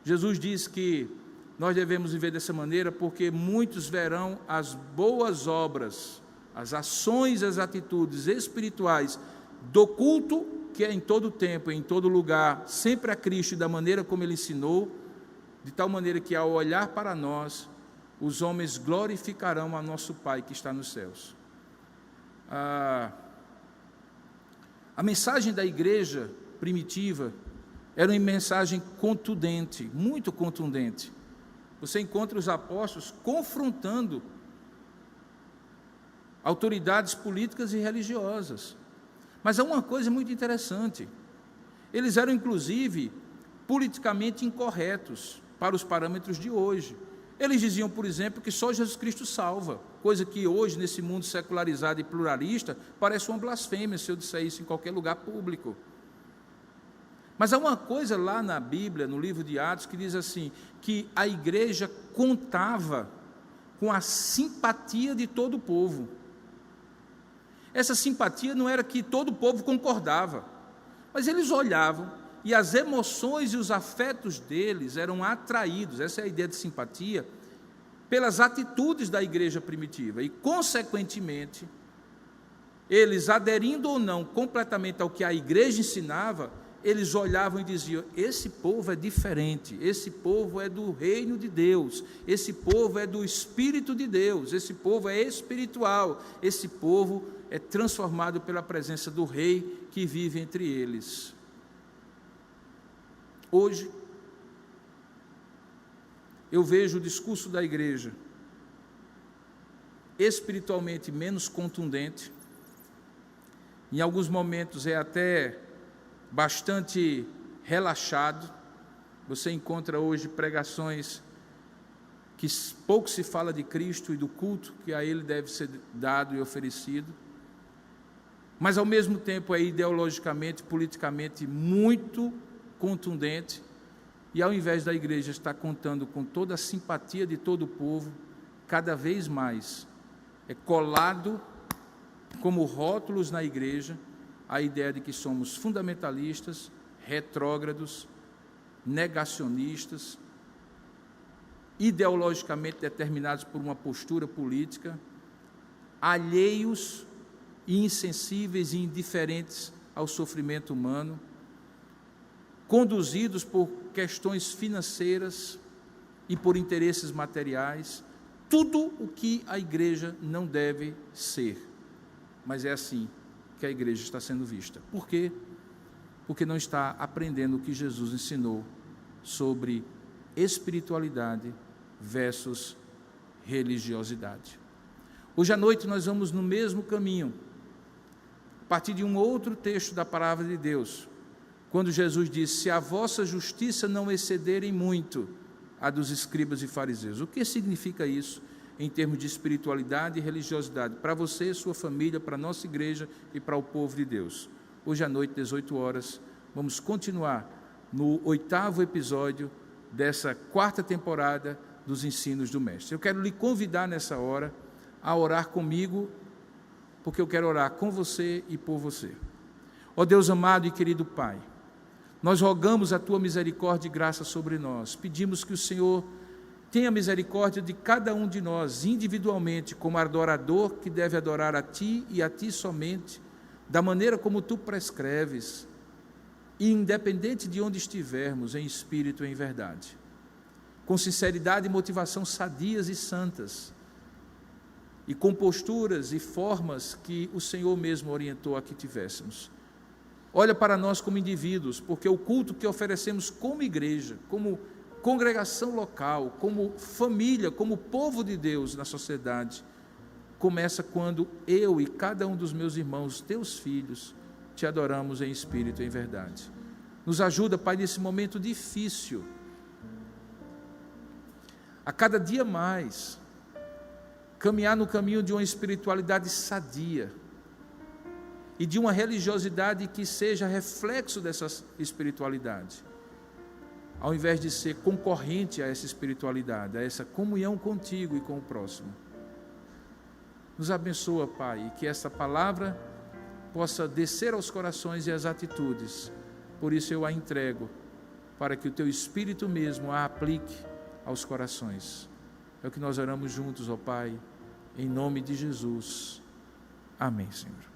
Jesus diz que nós devemos viver dessa maneira porque muitos verão as boas obras, as ações, as atitudes espirituais do culto, que é em todo tempo, em todo lugar, sempre a Cristo e da maneira como Ele ensinou, de tal maneira que ao olhar para nós, os homens glorificarão a nosso Pai que está nos céus. A mensagem da igreja primitiva era uma mensagem contundente, muito contundente. Você encontra os apóstolos confrontando autoridades políticas e religiosas. Mas há uma coisa muito interessante: eles eram inclusive politicamente incorretos para os parâmetros de hoje. Eles diziam, por exemplo, que só Jesus Cristo salva, coisa que hoje, nesse mundo secularizado e pluralista, parece uma blasfêmia se eu disser isso em qualquer lugar público. Mas há uma coisa lá na Bíblia, no livro de Atos, que diz assim, que a igreja contava com a simpatia de todo o povo. Essa simpatia não era que todo o povo concordava, mas eles olhavam e as emoções e os afetos deles eram atraídos, essa é a ideia de simpatia, pelas atitudes da igreja primitiva. E, consequentemente, eles, aderindo ou não completamente ao que a igreja ensinava, eles olhavam e diziam: esse povo é diferente, esse povo é do reino de Deus, esse povo é do Espírito de Deus, esse povo é espiritual, esse povo é transformado pela presença do Rei que vive entre eles. Hoje, eu vejo o discurso da igreja espiritualmente menos contundente, em alguns momentos é até bastante relaxado. Você encontra hoje pregações que pouco se fala de Cristo e do culto que a Ele deve ser dado e oferecido, mas ao mesmo tempo é ideologicamente, politicamente muito contundente, e ao invés da igreja estar contando com toda a simpatia de todo o povo, cada vez mais é colado como rótulos na igreja a ideia de que somos fundamentalistas, retrógrados, negacionistas, ideologicamente determinados por uma postura política, alheios e insensíveis e indiferentes ao sofrimento humano, conduzidos por questões financeiras e por interesses materiais, tudo o que a igreja não deve ser. Mas é assim que a igreja está sendo vista. Por quê? Porque não está aprendendo o que Jesus ensinou sobre espiritualidade versus religiosidade. Hoje à noite nós vamos no mesmo caminho, a partir de um outro texto da palavra de Deus, quando Jesus disse: se a vossa justiça não excederem muito a dos escribas e fariseus. O que significa isso em termos de espiritualidade e religiosidade para você, sua família, para a nossa igreja e para o povo de Deus? Hoje à noite, 18 horas, vamos continuar no 8º episódio dessa 4ª temporada dos ensinos do Mestre. Eu quero lhe convidar nessa hora a orar comigo, porque eu quero orar com você e por você. Ó Deus amado e querido Pai, nós rogamos a Tua misericórdia e graça sobre nós, pedimos que o Senhor tenha misericórdia de cada um de nós, individualmente, como adorador que deve adorar a Ti e a Ti somente, da maneira como Tu prescreves, e independente de onde estivermos, em espírito e em verdade, com sinceridade e motivação sadias e santas, e com posturas e formas que o Senhor mesmo orientou a que tivéssemos. Olha para nós como indivíduos, porque o culto que oferecemos como igreja, como congregação local, como família, como povo de Deus na sociedade, começa quando eu e cada um dos meus irmãos, teus filhos, te adoramos em espírito e em verdade. Nos ajuda, Pai, nesse momento difícil, a cada dia mais, caminhar no caminho de uma espiritualidade sadia e de uma religiosidade que seja reflexo dessa espiritualidade, ao invés de ser concorrente a essa espiritualidade, a essa comunhão contigo e com o próximo. Nos abençoa, Pai, e que essa palavra possa descer aos corações e às atitudes. Por isso eu a entrego, para que o Teu Espírito mesmo a aplique aos corações. É o que nós oramos juntos, ó Pai, em nome de Jesus. Amém, Senhor.